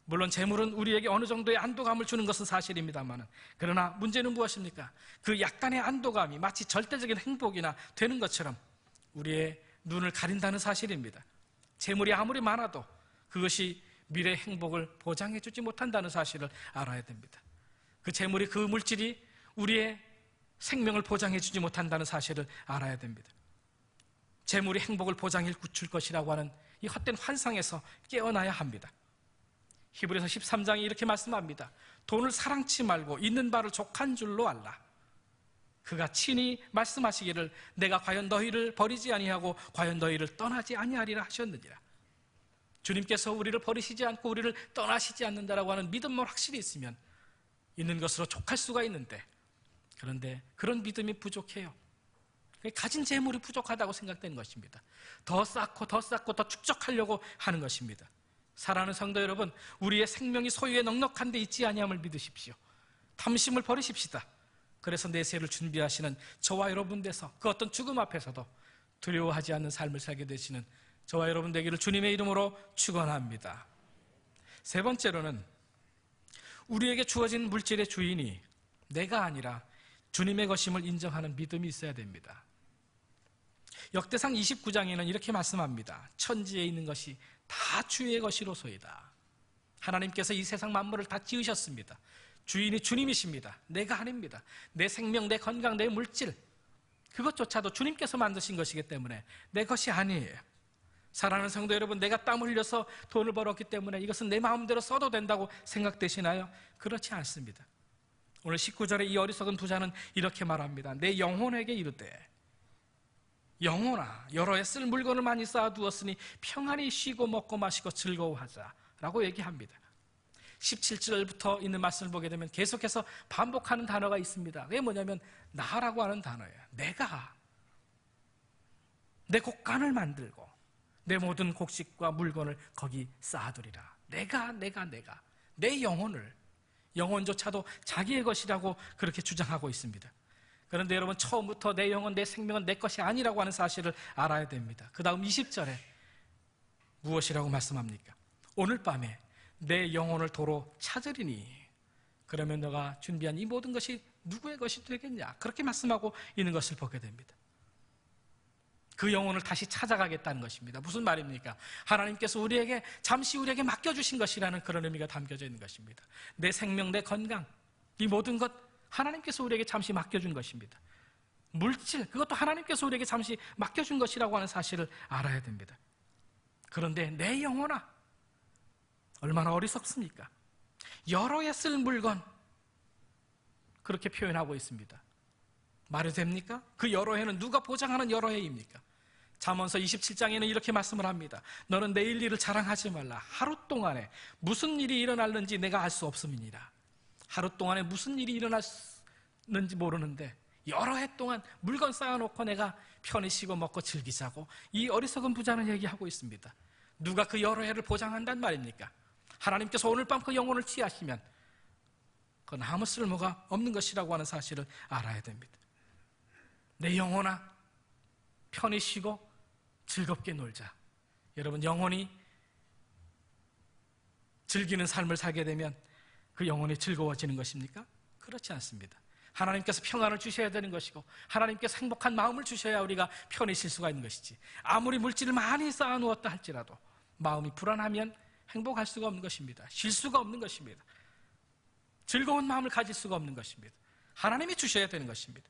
물론 재물은 우리에게 어느 정도의 안도감을 주는 것은 사실입니다만, 그러나 문제는 무엇입니까? 그 약간의 안도감이 마치 절대적인 행복이나 되는 것처럼 우리의 눈을 가린다는 사실입니다. 재물이 아무리 많아도 그것이 미래의 행복을 보장해 주지 못한다는 사실을 알아야 됩니다. 그 재물이, 그 물질이 우리의 생명을 보장해 주지 못한다는 사실을 알아야 됩니다. 재물이 행복을 보장해 줄 것이라고 하는 이 헛된 환상에서 깨어나야 합니다. 히브리서 13장이 이렇게 말씀합니다. 돈을 사랑치 말고 있는 바를 족한 줄로 알라. 그가 친히 말씀하시기를 내가 과연 너희를 버리지 아니하고 과연 너희를 떠나지 아니하리라 하셨느니라. 주님께서 우리를 버리시지 않고 우리를 떠나시지 않는다라고 하는 믿음만 확실히 있으면 있는 것으로 족할 수가 있는데, 그런데 그런 믿음이 부족해요. 가진 재물이 부족하다고 생각되는 것입니다. 더 쌓고 더 쌓고 더 축적하려고 하는 것입니다. 사랑하는 성도 여러분, 우리의 생명이 소유에 넉넉한 데 있지 아니함을 믿으십시오. 탐심을 버리십시다. 그래서 내세를 준비하시는 저와 여러분 돼서 그 어떤 죽음 앞에서도 두려워하지 않는 삶을 살게 되시는 저와 여러분 되기를 주님의 이름으로 축원합니다. 세 번째로는 우리에게 주어진 물질의 주인이 내가 아니라 주님의 것임을 인정하는 믿음이 있어야 됩니다. 역대상 29장에는 이렇게 말씀합니다. 천지에 있는 것이 다 주의 것이로소이다. 하나님께서 이 세상 만물을 다 지으셨습니다. 주인이 주님이십니다. 내가 아닙니다. 내 생명, 내 건강, 내 물질, 그것조차도 주님께서 만드신 것이기 때문에 내 것이 아니에요. 사랑하는 성도 여러분, 내가 땀 흘려서 돈을 벌었기 때문에 이것은 내 마음대로 써도 된다고 생각되시나요? 그렇지 않습니다. 오늘 19절에 이 어리석은 부자는 이렇게 말합니다. 내 영혼에게 이르되 영혼아, 여러 해 쓸 물건을 많이 쌓아두었으니 평안히 쉬고 먹고 마시고 즐거워하자 라고 얘기합니다. 17절부터 있는 말씀을 보게 되면 계속해서 반복하는 단어가 있습니다. 그게 뭐냐면 나라고 하는 단어예요. 내가 내 곡간을 만들고 내 모든 곡식과 물건을 거기 쌓아두리라. 내가 내 영혼조차도 자기의 것이라고 그렇게 주장하고 있습니다. 그런데 여러분, 처음부터 내 영혼, 내 생명은 내 것이 아니라고 하는 사실을 알아야 됩니다. 그 다음 20절에 무엇이라고 말씀합니까? 오늘 밤에 내 영혼을 도로 찾으리니 그러면 너가 준비한 이 모든 것이 누구의 것이 되겠냐, 그렇게 말씀하고 있는 것을 보게 됩니다. 그 영혼을 다시 찾아가겠다는 것입니다. 무슨 말입니까? 하나님께서 잠시 우리에게 맡겨주신 것이라는 그런 의미가 담겨져 있는 것입니다. 내 생명, 내 건강, 이 모든 것 하나님께서 우리에게 잠시 맡겨준 것입니다. 물질, 그것도 하나님께서 우리에게 잠시 맡겨준 것이라고 하는 사실을 알아야 됩니다. 그런데 내 영혼아, 얼마나 어리석습니까? 여러 해 쓸 물건, 그렇게 표현하고 있습니다. 말이 됩니까? 그 여러 해는 누가 보장하는 여러 해입니까? 잠언서 27장에는 이렇게 말씀을 합니다. 너는 내일 일을 자랑하지 말라. 하루 동안에 무슨 일이 일어날는지 내가 알 수 없음이니라. 하루 동안에 무슨 일이 일어났는지 모르는데 여러 해 동안 물건 쌓아놓고 내가 편히 쉬고 먹고 즐기자고 이 어리석은 부자는 얘기하고 있습니다. 누가 그 여러 해를 보장한단 말입니까? 하나님께서 오늘 밤 그 영혼을 취하시면 그건 아무 쓸모가 없는 것이라고 하는 사실을 알아야 됩니다. 내 영혼아, 편히 쉬고 즐겁게 놀자. 여러분, 영혼이 즐기는 삶을 살게 되면 그 영혼이 즐거워지는 것입니까? 그렇지 않습니다. 하나님께서 평안을 주셔야 되는 것이고 하나님께서 행복한 마음을 주셔야 우리가 편히 쉴 수가 있는 것이지, 아무리 물질을 많이 쌓아놓았다 할지라도 마음이 불안하면 행복할 수가 없는 것입니다. 쉴 수가 없는 것입니다. 즐거운 마음을 가질 수가 없는 것입니다. 하나님이 주셔야 되는 것입니다.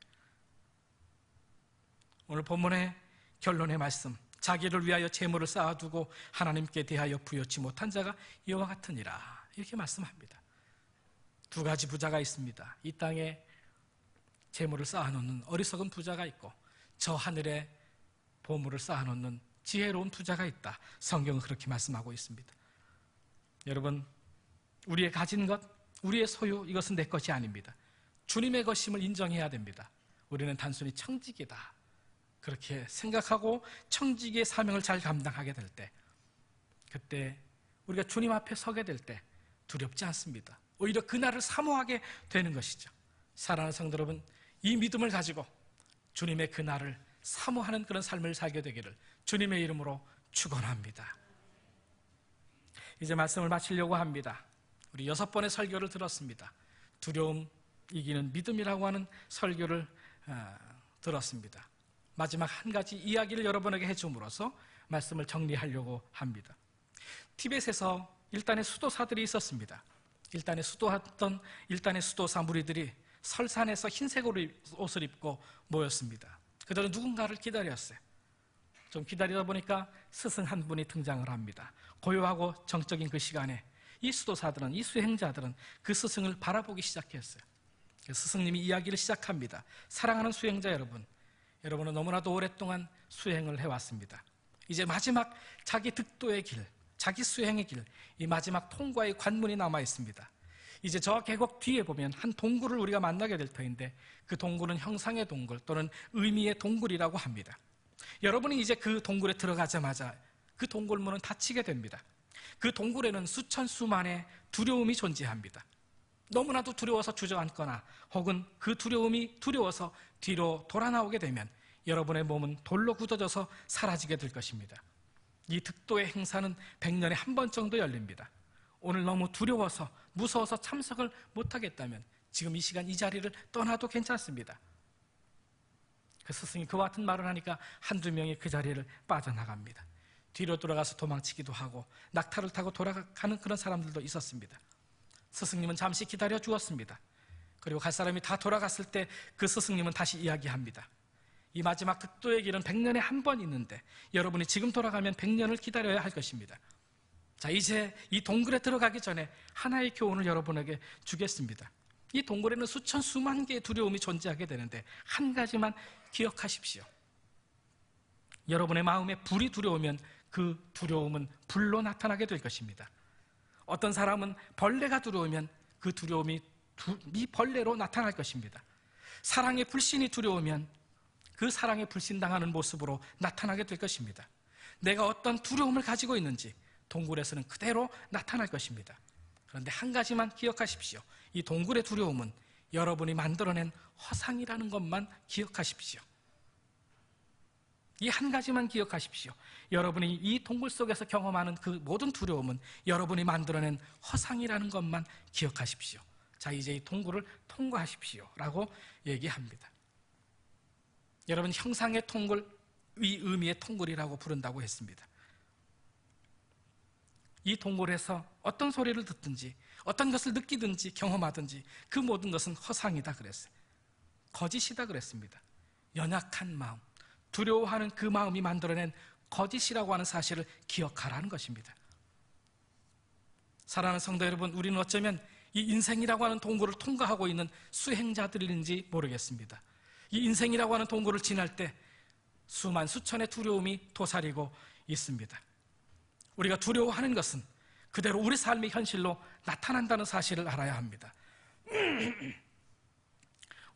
오늘 본문의 결론의 말씀, 자기를 위하여 재물을 쌓아두고 하나님께 대하여 부여치 못한 자가 이와 같으니라, 이렇게 말씀합니다. 두 가지 부자가 있습니다. 이 땅에 재물을 쌓아놓는 어리석은 부자가 있고 저 하늘에 보물을 쌓아놓는 지혜로운 부자가 있다. 성경은 그렇게 말씀하고 있습니다. 여러분, 우리의 가진 것, 우리의 소유, 이것은 내 것이 아닙니다. 주님의 것임을 인정해야 됩니다. 우리는 단순히 청지기다, 그렇게 생각하고 청지기의 사명을 잘 감당하게 될 때, 그때 우리가 주님 앞에 서게 될 때 두렵지 않습니다. 오히려 그날을 사모하게 되는 것이죠. 사랑하는 성도 여러분, 이 믿음을 가지고 주님의 그날을 사모하는 그런 삶을 살게 되기를 주님의 이름으로 축원합니다. 이제 말씀을 마치려고 합니다. 우리 6번의 설교를 들었습니다. 두려움 이기는 믿음이라고 하는 설교를 들었습니다. 마지막 한 가지 이야기를 여러분에게 해줌으로써 말씀을 정리하려고 합니다. 티벳에서 일단의 수도사들이 있었습니다. 일단의 수도사 무리들이 설산에서 흰색 옷을 입고 모였습니다. 그들은 누군가를 기다렸어요. 좀 기다리다 보니까 스승 한 분이 등장을 합니다. 고요하고 정적인 그 시간에 이 수도사들은, 이 수행자들은 그 스승을 바라보기 시작했어요. 스승님이 이야기를 시작합니다. 사랑하는 수행자 여러분, 여러분은 너무나도 오랫동안 수행을 해왔습니다. 이제 마지막 자기 득도의 길, 자기 수행의 길, 이 마지막 통과의 관문이 남아 있습니다. 이제 저 계곡 뒤에 보면 한 동굴을 우리가 만나게 될 터인데, 그 동굴은 형상의 동굴 또는 의미의 동굴이라고 합니다. 여러분이 이제 그 동굴에 들어가자마자 그 동굴문은 닫히게 됩니다. 그 동굴에는 수천 수만의 두려움이 존재합니다. 너무나도 두려워서 주저앉거나 혹은 그 두려움이 두려워서 뒤로 돌아 나오게 되면 여러분의 몸은 돌로 굳어져서 사라지게 될 것입니다. 이 득도의 행사는 100년에 한 번 정도 열립니다. 오늘 너무 두려워서 무서워서 참석을 못하겠다면 지금 이 시간 이 자리를 떠나도 괜찮습니다. 그 스승이 그와 같은 말을 하니까 한두 명이 그 자리를 빠져나갑니다. 뒤로 돌아가서 도망치기도 하고 낙타를 타고 돌아가는 그런 사람들도 있었습니다. 스승님은 잠시 기다려 주었습니다. 그리고 갈 사람이 다 돌아갔을 때 그 스승님은 다시 이야기합니다. 이 마지막 득도의 길은 100년에 한 번 있는데 여러분이 지금 돌아가면 100년을 기다려야 할 것입니다. 자, 이제 이 동굴에 들어가기 전에 하나의 교훈을 여러분에게 주겠습니다. 이 동굴에는 수천 수만 개의 두려움이 존재하게 되는데 한 가지만 기억하십시오. 여러분의 마음에 불이 두려우면 그 두려움은 불로 나타나게 될 것입니다. 어떤 사람은 벌레가 두려우면 그 두려움이 벌레로 나타날 것입니다. 사랑의 불신이 두려우면 그 사랑에 불신당하는 모습으로 나타나게 될 것입니다. 내가 어떤 두려움을 가지고 있는지 동굴에서는 그대로 나타날 것입니다. 그런데 한 가지만 기억하십시오. 이 동굴의 두려움은 여러분이 만들어낸 허상이라는 것만 기억하십시오. 이 한 가지만 기억하십시오. 여러분이 이 동굴 속에서 경험하는 그 모든 두려움은 여러분이 만들어낸 허상이라는 것만 기억하십시오. 자, 이제 이 동굴을 통과하십시오 라고 얘기합니다. 여러분, 형상의 통굴, 이 의미의 통굴이라고 부른다고 했습니다. 이 동굴에서 어떤 소리를 듣든지 어떤 것을 느끼든지 경험하든지 그 모든 것은 허상이다 그랬어요. 거짓이다 그랬습니다. 연약한 마음, 두려워하는 그 마음이 만들어낸 거짓이라고 하는 사실을 기억하라는 것입니다. 사랑하는 성도 여러분, 우리는 어쩌면 이 인생이라고 하는 동굴을 통과하고 있는 수행자들인지 모르겠습니다. 이 인생이라고 하는 동굴을 지날 때 수만 수천의 두려움이 도사리고 있습니다. 우리가 두려워하는 것은 그대로 우리 삶의 현실로 나타난다는 사실을 알아야 합니다.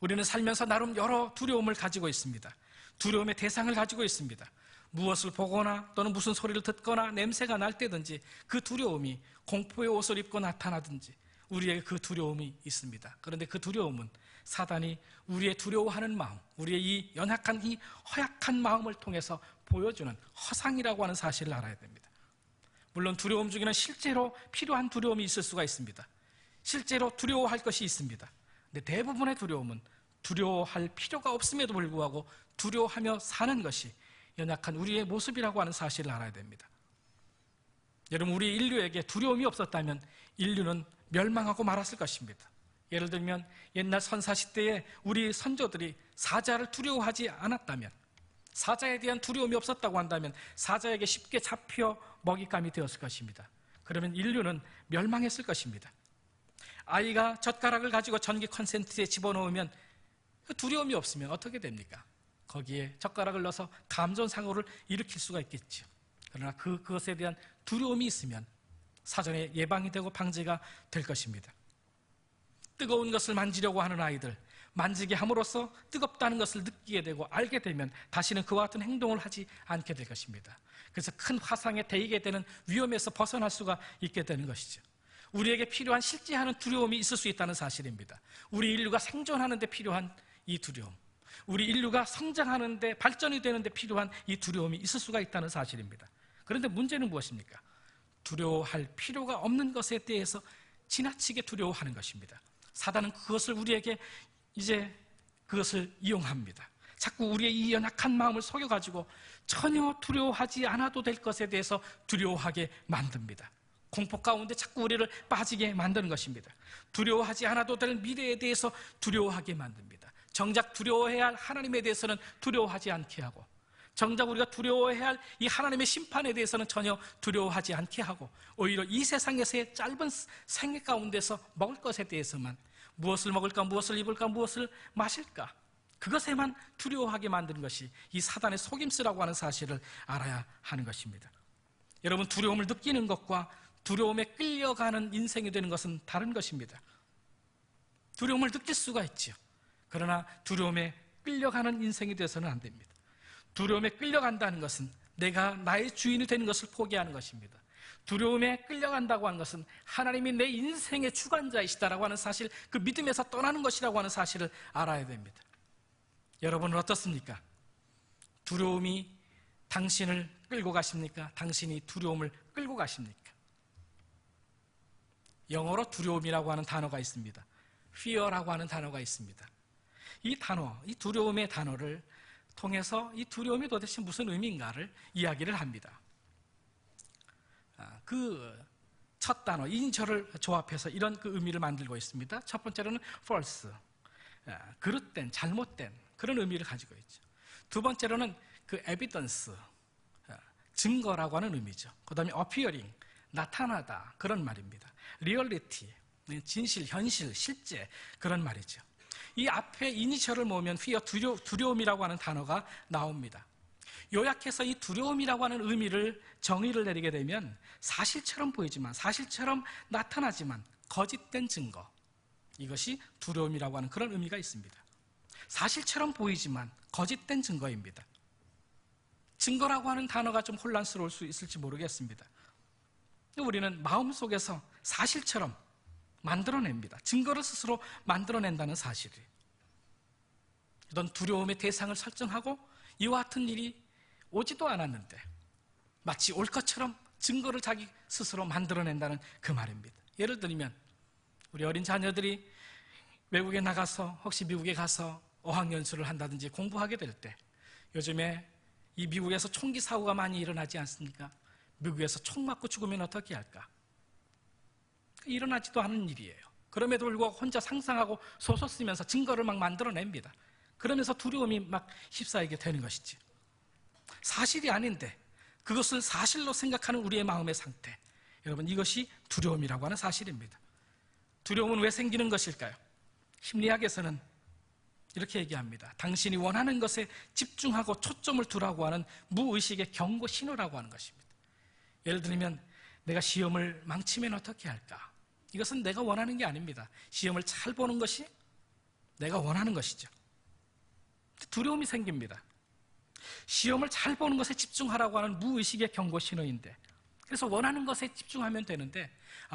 우리는 살면서 나름 여러 두려움을 가지고 있습니다. 두려움의 대상을 가지고 있습니다. 무엇을 보거나 또는 무슨 소리를 듣거나 냄새가 날 때든지 그 두려움이 공포의 옷을 입고 나타나든지 우리에게 그 두려움이 있습니다. 그런데 그 두려움은 사단이 우리의 두려워하는 마음, 우리의 이 연약한 이 허약한 마음을 통해서 보여주는 허상이라고 하는 사실을 알아야 됩니다. 물론 두려움 중에는 실제로 필요한 두려움이 있을 수가 있습니다. 실제로 두려워할 것이 있습니다. 근데 대부분의 두려움은 두려워할 필요가 없음에도 불구하고 두려워하며 사는 것이 연약한 우리의 모습이라고 하는 사실을 알아야 됩니다. 여러분, 우리 인류에게 두려움이 없었다면 인류는 멸망하고 말았을 것입니다. 예를 들면 옛날 선사시대에 우리 선조들이 사자를 두려워하지 않았다면, 사자에 대한 두려움이 없었다고 한다면 사자에게 쉽게 잡혀 먹잇감이 되었을 것입니다. 그러면 인류는 멸망했을 것입니다. 아이가 젓가락을 가지고 전기 콘센트에 집어넣으면 두려움이 없으면 어떻게 됩니까? 거기에 젓가락을 넣어서 감전사고를 일으킬 수가 있겠죠. 그러나 그것에 대한 두려움이 있으면 사전에 예방이 되고 방지가 될 것입니다. 뜨거운 것을 만지려고 하는 아이들, 만지게 함으로써 뜨겁다는 것을 느끼게 되고 알게 되면 다시는 그와 같은 행동을 하지 않게 될 것입니다. 그래서 큰 화상에 데이게 되는 위험에서 벗어날 수가 있게 되는 것이죠. 우리에게 필요한 실제하는 두려움이 있을 수 있다는 사실입니다. 우리 인류가 생존하는 데 필요한 이 두려움, 우리 인류가 성장하는 데 발전이 되는 데 필요한 이 두려움이 있을 수가 있다는 사실입니다. 그런데 문제는 무엇입니까? 두려워할 필요가 없는 것에 대해서 지나치게 두려워하는 것입니다. 사단은 그것을 우리에게 이제 그것을 이용합니다. 자꾸 우리의 이 연약한 마음을 속여가지고 전혀 두려워하지 않아도 될 것에 대해서 두려워하게 만듭니다. 공포 가운데 자꾸 우리를 빠지게 만드는 것입니다. 두려워하지 않아도 될 미래에 대해서 두려워하게 만듭니다. 정작 두려워해야 할 하나님에 대해서는 두려워하지 않게 하고, 정작 우리가 두려워해야 할 이 하나님의 심판에 대해서는 전혀 두려워하지 않게 하고, 오히려 이 세상에서의 짧은 생애 가운데서 먹을 것에 대해서만, 무엇을 먹을까, 무엇을 입을까, 무엇을 마실까, 그것에만 두려워하게 만드는 것이 이 사단의 속임수라고 하는 사실을 알아야 하는 것입니다. 여러분, 두려움을 느끼는 것과 두려움에 끌려가는 인생이 되는 것은 다른 것입니다. 두려움을 느낄 수가 있죠. 그러나 두려움에 끌려가는 인생이 되어서는 안 됩니다. 두려움에 끌려간다는 것은 내가 나의 주인이 되는 것을 포기하는 것입니다. 두려움에 끌려간다고 하는 것은 하나님이 내 인생의 주관자이시다라고 하는 사실, 그 믿음에서 떠나는 것이라고 하는 사실을 알아야 됩니다. 여러분은 어떻습니까? 두려움이 당신을 끌고 가십니까? 당신이 두려움을 끌고 가십니까? 영어로 두려움이라고 하는 단어가 있습니다. fear라고 하는 단어가 있습니다. 이 단어, 이 두려움의 단어를 통해서 이 두려움이 도대체 무슨 의미인가를 이야기를 합니다. 그 첫 단어, 인절을 조합해서 이런 그 의미를 만들고 있습니다. 첫 번째로는 false, 그릇된, 잘못된 그런 의미를 가지고 있죠. 두 번째로는 그 evidence, 증거라고 하는 의미죠. 그 다음에 appearing, 나타나다 그런 말입니다. reality, 진실, 현실, 실제 그런 말이죠. 이 앞에 이니셜을 모으면 fear, 두려움이라고 하는 단어가 나옵니다. 요약해서 이 두려움이라고 하는 의미를 정의를 내리게 되면 사실처럼 보이지만, 사실처럼 나타나지만 거짓된 증거, 이것이 두려움이라고 하는 그런 의미가 있습니다. 사실처럼 보이지만 거짓된 증거입니다. 증거라고 하는 단어가 좀 혼란스러울 수 있을지 모르겠습니다. 우리는 마음속에서 사실처럼 만들어냅니다. 증거를 스스로 만들어낸다는 사실이에요. 이런 두려움의 대상을 설정하고 이와 같은 일이 오지도 않았는데 마치 올 것처럼 증거를 자기 스스로 만들어낸다는 그 말입니다. 예를 들면 우리 어린 자녀들이 외국에 나가서, 혹시 미국에 가서 어학연수를 한다든지 공부하게 될 때, 요즘에 이 미국에서 총기 사고가 많이 일어나지 않습니까? 미국에서 총 맞고 죽으면 어떻게 할까? 일어나지도 않은 일이에요. 그럼에도 불구하고 혼자 상상하고 소설 쓰면서 증거를 막 만들어냅니다. 그러면서 두려움이 막 휩싸이게 되는 것이지. 사실이 아닌데 그것을 사실로 생각하는 우리의 마음의 상태, 여러분, 이것이 두려움이라고 하는 사실입니다. 두려움은 왜 생기는 것일까요? 심리학에서는 이렇게 얘기합니다. 당신이 원하는 것에 집중하고 초점을 두라고 하는 무의식의 경고 신호라고 하는 것입니다. 예를 들면 내가 시험을 망치면 어떻게 할까? 이것은 내가 원하는 게 아닙니다. 시험을 잘 보는 것이 내가 원하는 것이죠. 두려움이 생깁니다. 시험을 잘 보는 것에 집중하라고 하는 무의식의 경고 신호인데, 그래서 원하는 것에 집중하면 되는데,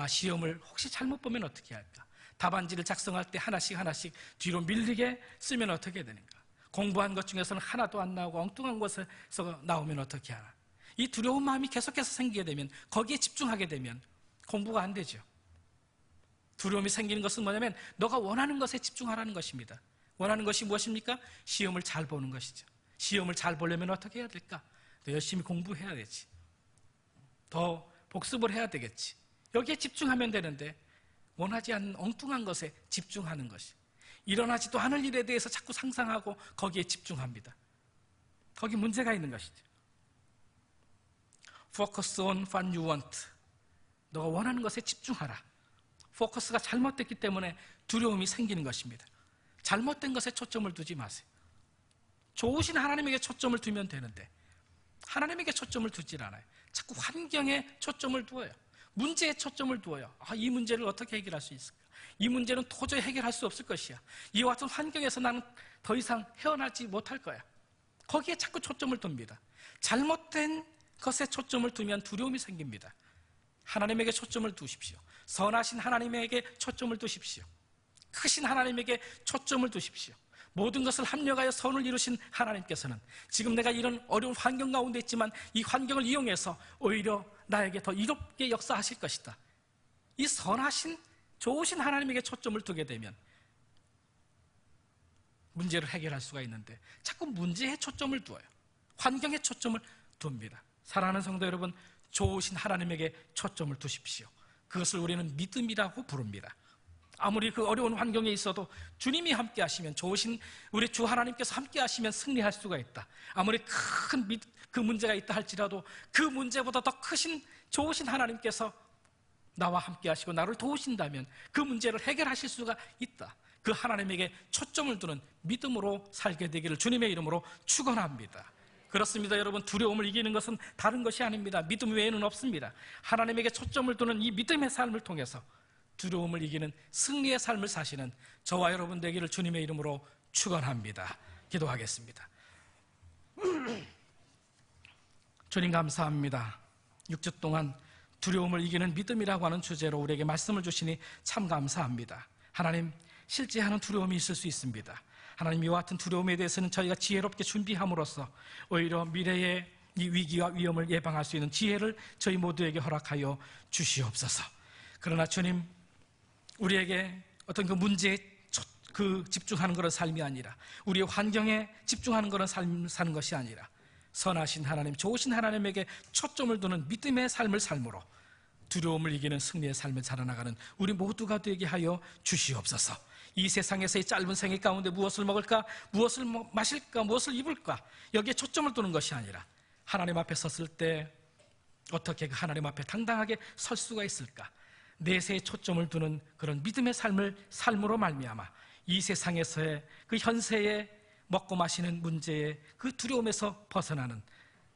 시험을 혹시 잘못 보면 어떻게 할까? 답안지를 작성할 때 하나씩 뒤로 밀리게 쓰면 어떻게 되는가? 공부한 것 중에서는 하나도 안 나오고 엉뚱한 것에서 나오면 어떻게 하나? 이 두려운 마음이 계속해서 생기게 되면, 거기에 집중하게 되면 공부가 안 되죠. 두려움이 생기는 것은 뭐냐면 너가 원하는 것에 집중하라는 것입니다. 원하는 것이 무엇입니까? 시험을 잘 보는 것이죠. 시험을 잘 보려면 어떻게 해야 될까? 더 열심히 공부해야 되지. 더 복습을 해야 되겠지. 여기에 집중하면 되는데 원하지 않는 엉뚱한 것에 집중하는 것이, 일어나지도 않을 일에 대해서 자꾸 상상하고 거기에 집중합니다. 거기 문제가 있는 것이죠. Focus on what you want. 너가 원하는 것에 집중하라. 포커스가 잘못됐기 때문에 두려움이 생기는 것입니다. 잘못된 것에 초점을 두지 마세요. 좋으신 하나님에게 초점을 두면 되는데 하나님에게 초점을 두질 않아요. 자꾸 환경에 초점을 두어요. 문제에 초점을 두어요. 이 문제를 어떻게 해결할 수 있을까? 이 문제는 도저히 해결할 수 없을 것이야. 이와 같은 환경에서 나는 더 이상 헤어나지 못할 거야. 거기에 자꾸 초점을 둡니다. 잘못된 것에 초점을 두면 두려움이 생깁니다. 하나님에게 초점을 두십시오. 선하신 하나님에게 초점을 두십시오. 크신 하나님에게 초점을 두십시오. 모든 것을 합력하여 선을 이루신 하나님께서는 지금 내가 이런 어려운 환경 가운데 있지만 이 환경을 이용해서 오히려 나에게 더 이롭게 역사하실 것이다. 이 선하신 좋으신 하나님에게 초점을 두게 되면 문제를 해결할 수가 있는데 자꾸 문제에 초점을 두어요. 환경에 초점을 둡니다. 사랑하는 성도 여러분, 좋으신 하나님에게 초점을 두십시오. 그것을 우리는 믿음이라고 부릅니다. 아무리 그 어려운 환경에 있어도 주님이 함께 하시면, 좋으신 우리 주 하나님께서 함께 하시면 승리할 수가 있다. 아무리 큰 그 문제가 있다 할지라도 그 문제보다 더 크신 좋으신 하나님께서 나와 함께 하시고 나를 도우신다면 그 문제를 해결하실 수가 있다. 그 하나님에게 초점을 두는 믿음으로 살게 되기를 주님의 이름으로 축원합니다. 그렇습니다. 여러분, 두려움을 이기는 것은 다른 것이 아닙니다. 믿음 외에는 없습니다. 하나님에게 초점을 두는 이 믿음의 삶을 통해서 두려움을 이기는 승리의 삶을 사시는 저와 여러분 되기를 주님의 이름으로 축원합니다. 기도하겠습니다. 주님 감사합니다. 6주 동안 두려움을 이기는 믿음이라고 하는 주제로 우리에게 말씀을 주시니 참 감사합니다. 하나님, 실제하는 두려움이 있을 수 있습니다. 하나님, 이와 같은 두려움에 대해서는 저희가 지혜롭게 준비함으로써 오히려 미래의 이 위기와 위험을 예방할 수 있는 지혜를 저희 모두에게 허락하여 주시옵소서. 그러나 주님, 우리에게 어떤 그 문제에 집중하는 그런 삶이 아니라, 우리의 환경에 집중하는 그런 삶을 사는 것이 아니라 선하신 하나님, 좋으신 하나님에게 초점을 두는 믿음의 삶을 삶으로 두려움을 이기는 승리의 삶을 살아나가는 우리 모두가 되게 하여 주시옵소서. 이 세상에서의 짧은 생애 가운데 무엇을 먹을까, 무엇을 마실까, 무엇을 입을까, 여기에 초점을 두는 것이 아니라 하나님 앞에 섰을 때 어떻게 그 하나님 앞에 당당하게 설 수가 있을까, 내세에 초점을 두는 그런 믿음의 삶으로 말미암아 이 세상에서의 그 현세의 먹고 마시는 문제의 그 두려움에서 벗어나는,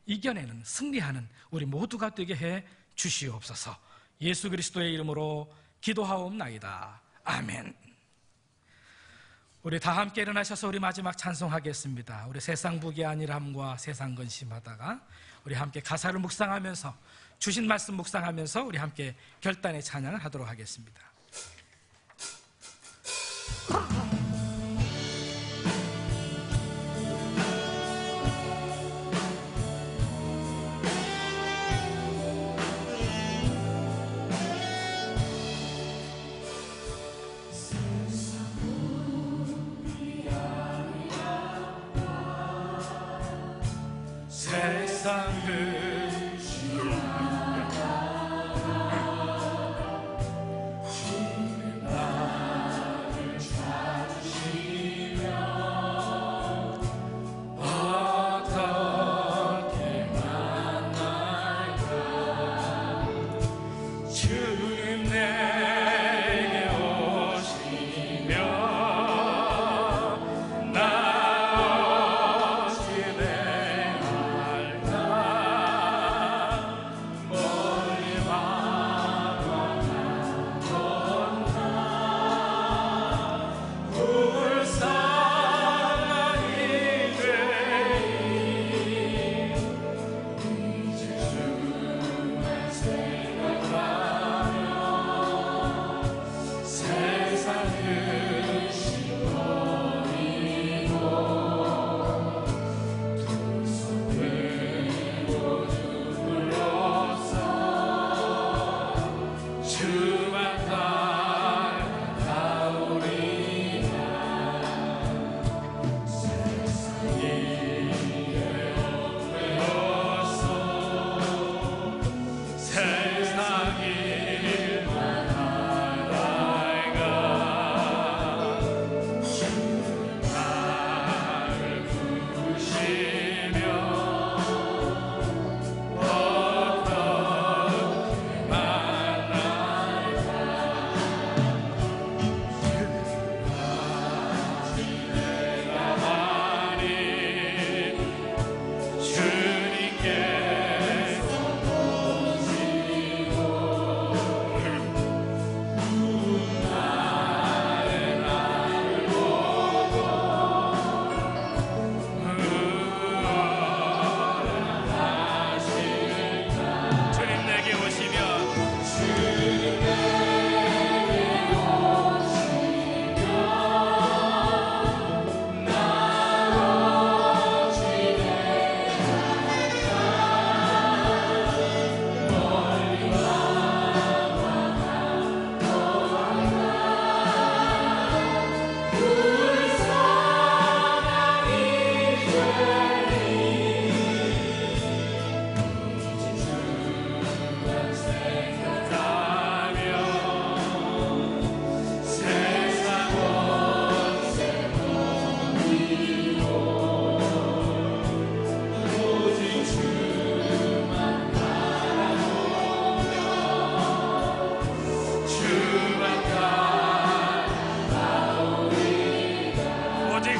이겨내는, 승리하는 우리 모두가 되게 해 주시옵소서. 예수 그리스도의 이름으로 기도하옵나이다. 아멘. 우리 다 함께 일어나셔서 우리 마지막 찬송하겠습니다. 우리 세상 부귀 안일함과 세상 근심하다가 우리 함께 가사를 묵상하면서, 주신 말씀 묵상하면서 우리 함께 결단의 찬양을 하도록 하겠습니다. 세상을 주님 나를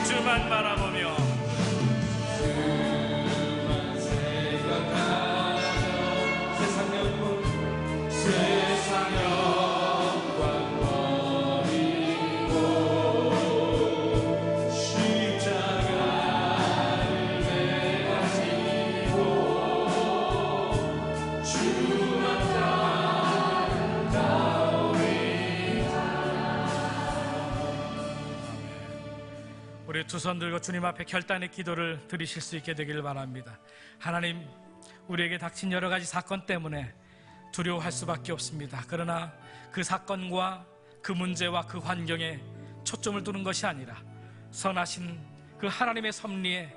주만 바라보며 세상 영광 버리고 십자가를 내가 지고 주만 따라오리다. 우리 두 손 들고 주님 앞에 결단의 기도를 드리실 수 있게 되길 바랍니다. 하나님, 우리에게 닥친 여러 가지 사건 때문에 두려워할 수밖에 없습니다. 그러나 그 사건과 그 문제와 그 환경에 초점을 두는 것이 아니라 선하신 그 하나님의 섭리에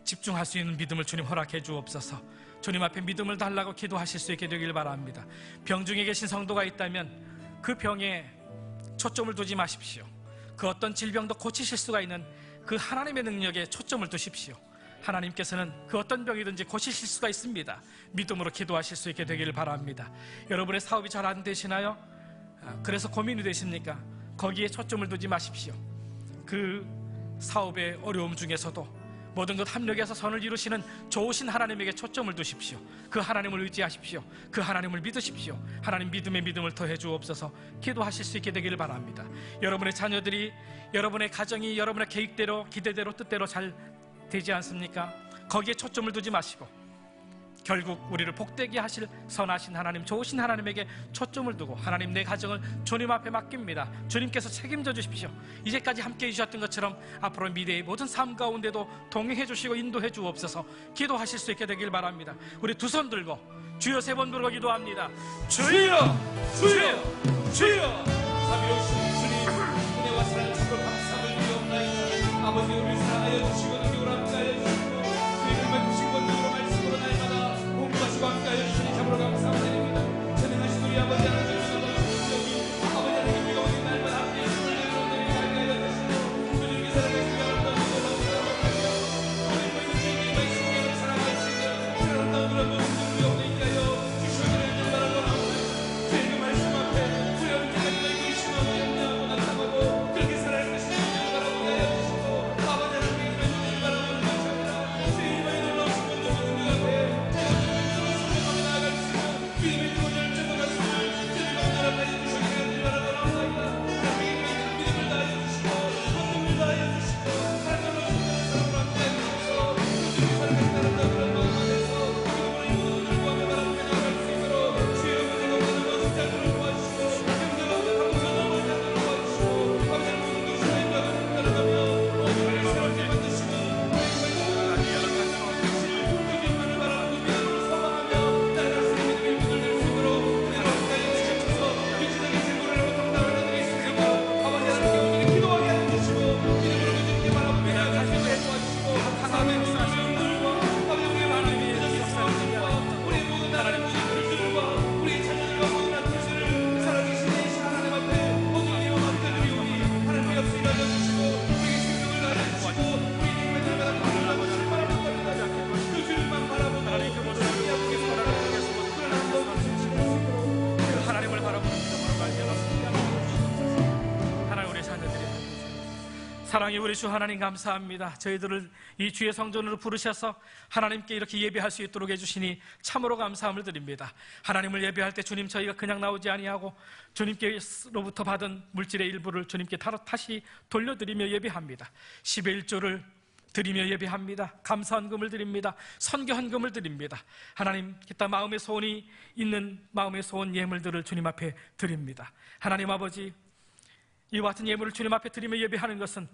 집중할 수 있는 믿음을 주님 허락해 주옵소서. 주님 앞에 믿음을 달라고 기도하실 수 있게 되길 바랍니다. 병중에 계신 성도가 있다면 그 병에 초점을 두지 마십시오. 그 어떤 질병도 고치실 수가 있는 그 하나님의 능력에 초점을 두십시오. 하나님께서는 그 어떤 병이든지 고치실 수가 있습니다. 믿음으로 기도하실 수 있게 되기를 바랍니다. 여러분의 사업이 잘 안 되시나요? 그래서 고민이 되십니까? 거기에 초점을 두지 마십시오. 그 사업의 어려움 중에서도 모든 것 합력해서 선을 이루시는 좋으신 하나님에게 초점을 두십시오. 그 하나님을 의지하십시오. 그 하나님을 믿으십시오. 하나님 믿음에 믿음을 더해 주옵소서. 기도하실 수 있게 되기를 바랍니다. 여러분의 자녀들이, 여러분의 가정이 여러분의 계획대로, 기대대로, 뜻대로 잘 되지 않습니까? 거기에 초점을 두지 마시고 결국 우리를 복되게 하실 선하신 하나님, 좋으신 하나님에게 초점을 두고 하나님, 내 가정을 주님 앞에 맡깁니다. 주님께서 책임져 주십시오. 이제까지 함께해 주셨던 것처럼 앞으로 미래의 모든 삶 가운데도 동행해 주시고 인도해 주옵소서. 기도하실 수 있게 되길 바랍니다. 우리 두 손 들고 주여 세 번 부르고 기도합니다. 주여, 주여, 주여. 자비로우신 주님, 은혜와 사랑을 참으로 감사함을 드리옵나이다. 아버지, 우리를 사랑하여 주시고 능력으로 함께하여 주시고 주님을 만드신 권능으로 말씀으로 날마다 공부하시고 함께하여 주시니 참으로 감사드립니다. 전능하신 우리 아버지 하나님, 아버지 하나님, 우리가 오늘 날마다 함께해 주시고 우리를 함께하여 주시고 주님께 사랑하시며 우리 모든 주님의 말씀을 사랑하시며 사랑한다고 그런 모든 우리 오늘 있게 하여 주시기를 바라보나오니 주님의 말씀 앞에 우리 함께하여 의심하고 염려하고 낙담하고 그렇게 살아갈 것을 바라보게 하여 주시고 아버지 하나님의 주님을 바라보는 것이 아니라 주님의 놀라우신 분들 우리 앞에 성공하며 나아갈 수 있는 믿음의 도전을 증거할 수 있는 주님의 나라까지 주시기를 바라보나오나이다. 하나님의 믿음을 다하여 주시고 권능을 다하여 주시고 하나님의 사랑으로 함께하여 주셔서 주님이 살아가신 나라다 그런 마음 안에서 믿음으로 구하며 바라보며 나아갈 수 있도록 주여 은혜가 오는 것을 자들을 도와주시고 경제가 오는 감사가 오는 자들을 도와주시고 감사를 모든 것을 인도하며 따라가며 우리를 새롭게 만드시고 주님만을 바라보고 믿음으로 소망하며 나아갈 수 있는 믿음의 문을 낼 수 있도록 우리를 함께하여 주시옵소서. 미치되게 질문을 하고 정답을 얻을 수 있도록 아버지 하나님께 우리를 기도하게 하여 주시고 믿음으로 주님께 바라보며 나아갈 수 있도록 도와주시고 하나님의 역사하시는 분들과 아버지 우리의 많은 믿음의 역사들과 우리의 모든 나라의 모든 일들과 우리의 자녀들과 모든 아들들을 살아계신 이 하나님 앞에 모든 일을 맡겨드리오니 하나님의 역사 일하여 주시고 우리의 생명을 나눠 주시고 우리 님의 날마다 감사하고 주를 바라본답니다. 그 주님만 바라보고 하나님, 그 모든 우리 앞에 살아가는 속에서 모든 그런 한번 주시옵소서. 그 하나님을 바라보는 믿음으로 말미암았습니다. 하나님, 우리 자녀들이 사랑의 우리 주 하나님 감사합니다. 저희들을 이 주의 성전으로 부르셔서 하나님께 이렇게 예배할 수 있도록 해주시니 참으로 감사함을 드립니다. 하나님을 예배할 때 주님, 저희가 그냥 나오지 아니하고 주님께로부터 받은 물질의 일부를 주님께 다시 돌려드리며 예배합니다. 11조를 드리며 예배합니다. 감사헌금을 드립니다. 선교헌금을 드립니다. 하나님, 기타 마음의 소원이 있는 마음의 소원 예물들을 주님 앞에 드립니다. 하나님 아버지, 이와 같은 예물을 주님 앞에 드리며 예배하는 것은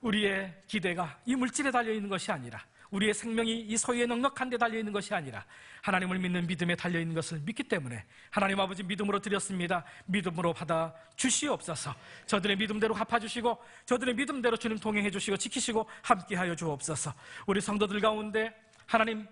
우리의 기대가 이 물질에 달려있는 것이 아니라 우리의 생명이 이 소유의 넉넉한 데 달려있는 것이 아니라 하나님을 믿는 믿음에 달려있는 것을 믿기 때문에 하나님 아버지 믿음으로 드렸습니다. 믿음으로 받아 주시옵소서. 저들의 믿음대로 갚아주시고 저들의 믿음대로 주님 동행해 주시고 지키시고 함께하여 주옵소서. 우리 성도들 가운데 하나님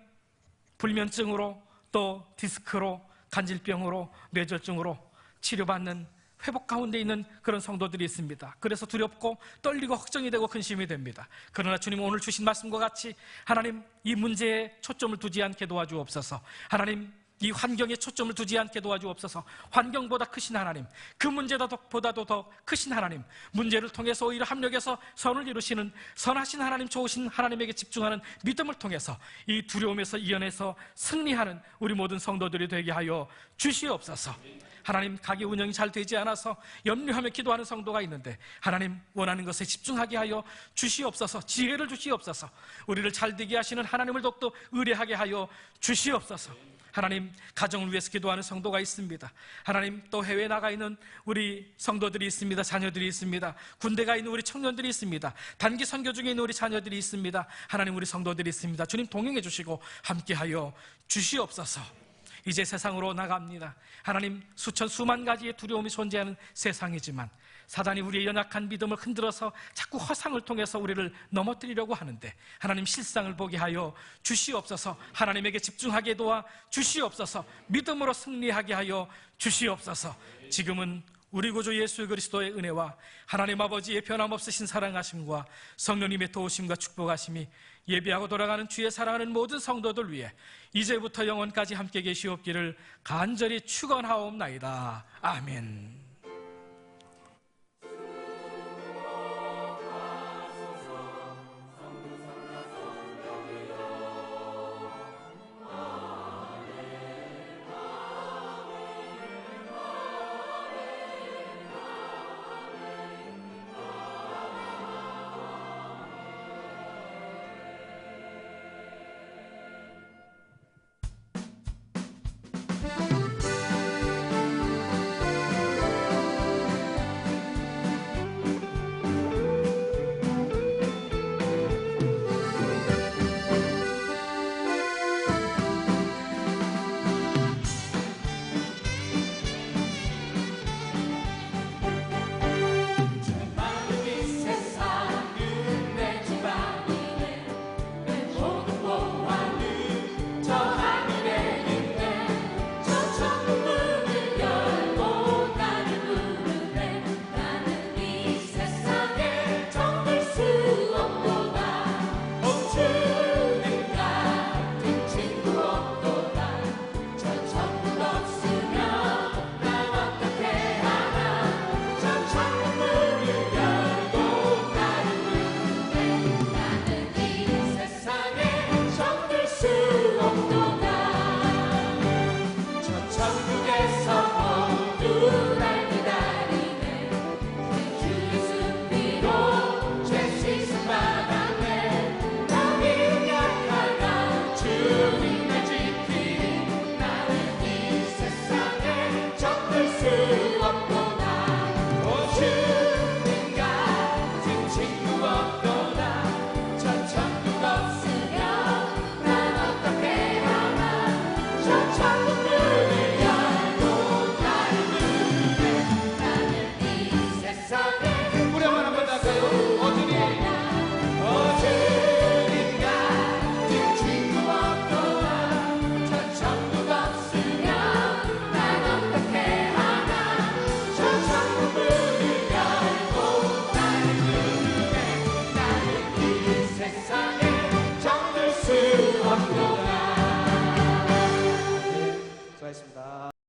불면증으로 또 디스크로 간질병으로 뇌졸중으로 치료받는 회복 가운데 있는 그런 성도들이 있습니다. 그래서 두렵고 떨리고 걱정이 되고 근심이 됩니다. 그러나 주님 오늘 주신 말씀과 같이 하나님 이 문제에 초점을 두지 않게 도와주옵소서. 하나님 이 환경에 초점을 두지 않게 도와주옵소서. 환경보다 크신 하나님, 그 문제보다도 더 크신 하나님, 문제를 통해서 오히려 합력해서 선을 이루시는 선하신 하나님, 좋으신 하나님에게 집중하는 믿음을 통해서 이 두려움에서 이겨내서 승리하는 우리 모든 성도들이 되게 하여 주시옵소서. 하나님 가게 운영이 잘 되지 않아서 염려하며 기도하는 성도가 있는데 하나님 원하는 것에 집중하게 하여 주시옵소서. 지혜를 주시옵소서. 우리를 잘 되게 하시는 하나님을 더욱더 의뢰하게 하여 주시옵소서. 하나님 가정을 위해서 기도하는 성도가 있습니다. 하나님 또 해외에 나가 있는 우리 성도들이 있습니다. 자녀들이 있습니다. 군대가 있는 우리 청년들이 있습니다. 단기 선교 중에 있는 우리 자녀들이 있습니다. 하나님 우리 성도들이 있습니다. 주님 동행해 주시고 함께하여 주시옵소서. 이제 세상으로 나갑니다. 하나님 수천 수만 가지의 두려움이 존재하는 세상이지만 사단이 우리의 연약한 믿음을 흔들어서 자꾸 허상을 통해서 우리를 넘어뜨리려고 하는데 하나님 실상을 보게 하여 주시옵소서. 하나님에게 집중하게 도와 주시옵소서. 믿음으로 승리하게 하여 주시옵소서. 지금은 우리 구주 예수 그리스도의 은혜와 하나님 아버지의 변함없으신 사랑하심과 성령님의 도우심과 축복하심이 예비하고 돌아가는 주의 사랑하는 모든 성도들 위해 이제부터 영원까지 함께 계시옵기를 간절히 축원하옵나이다. 아멘.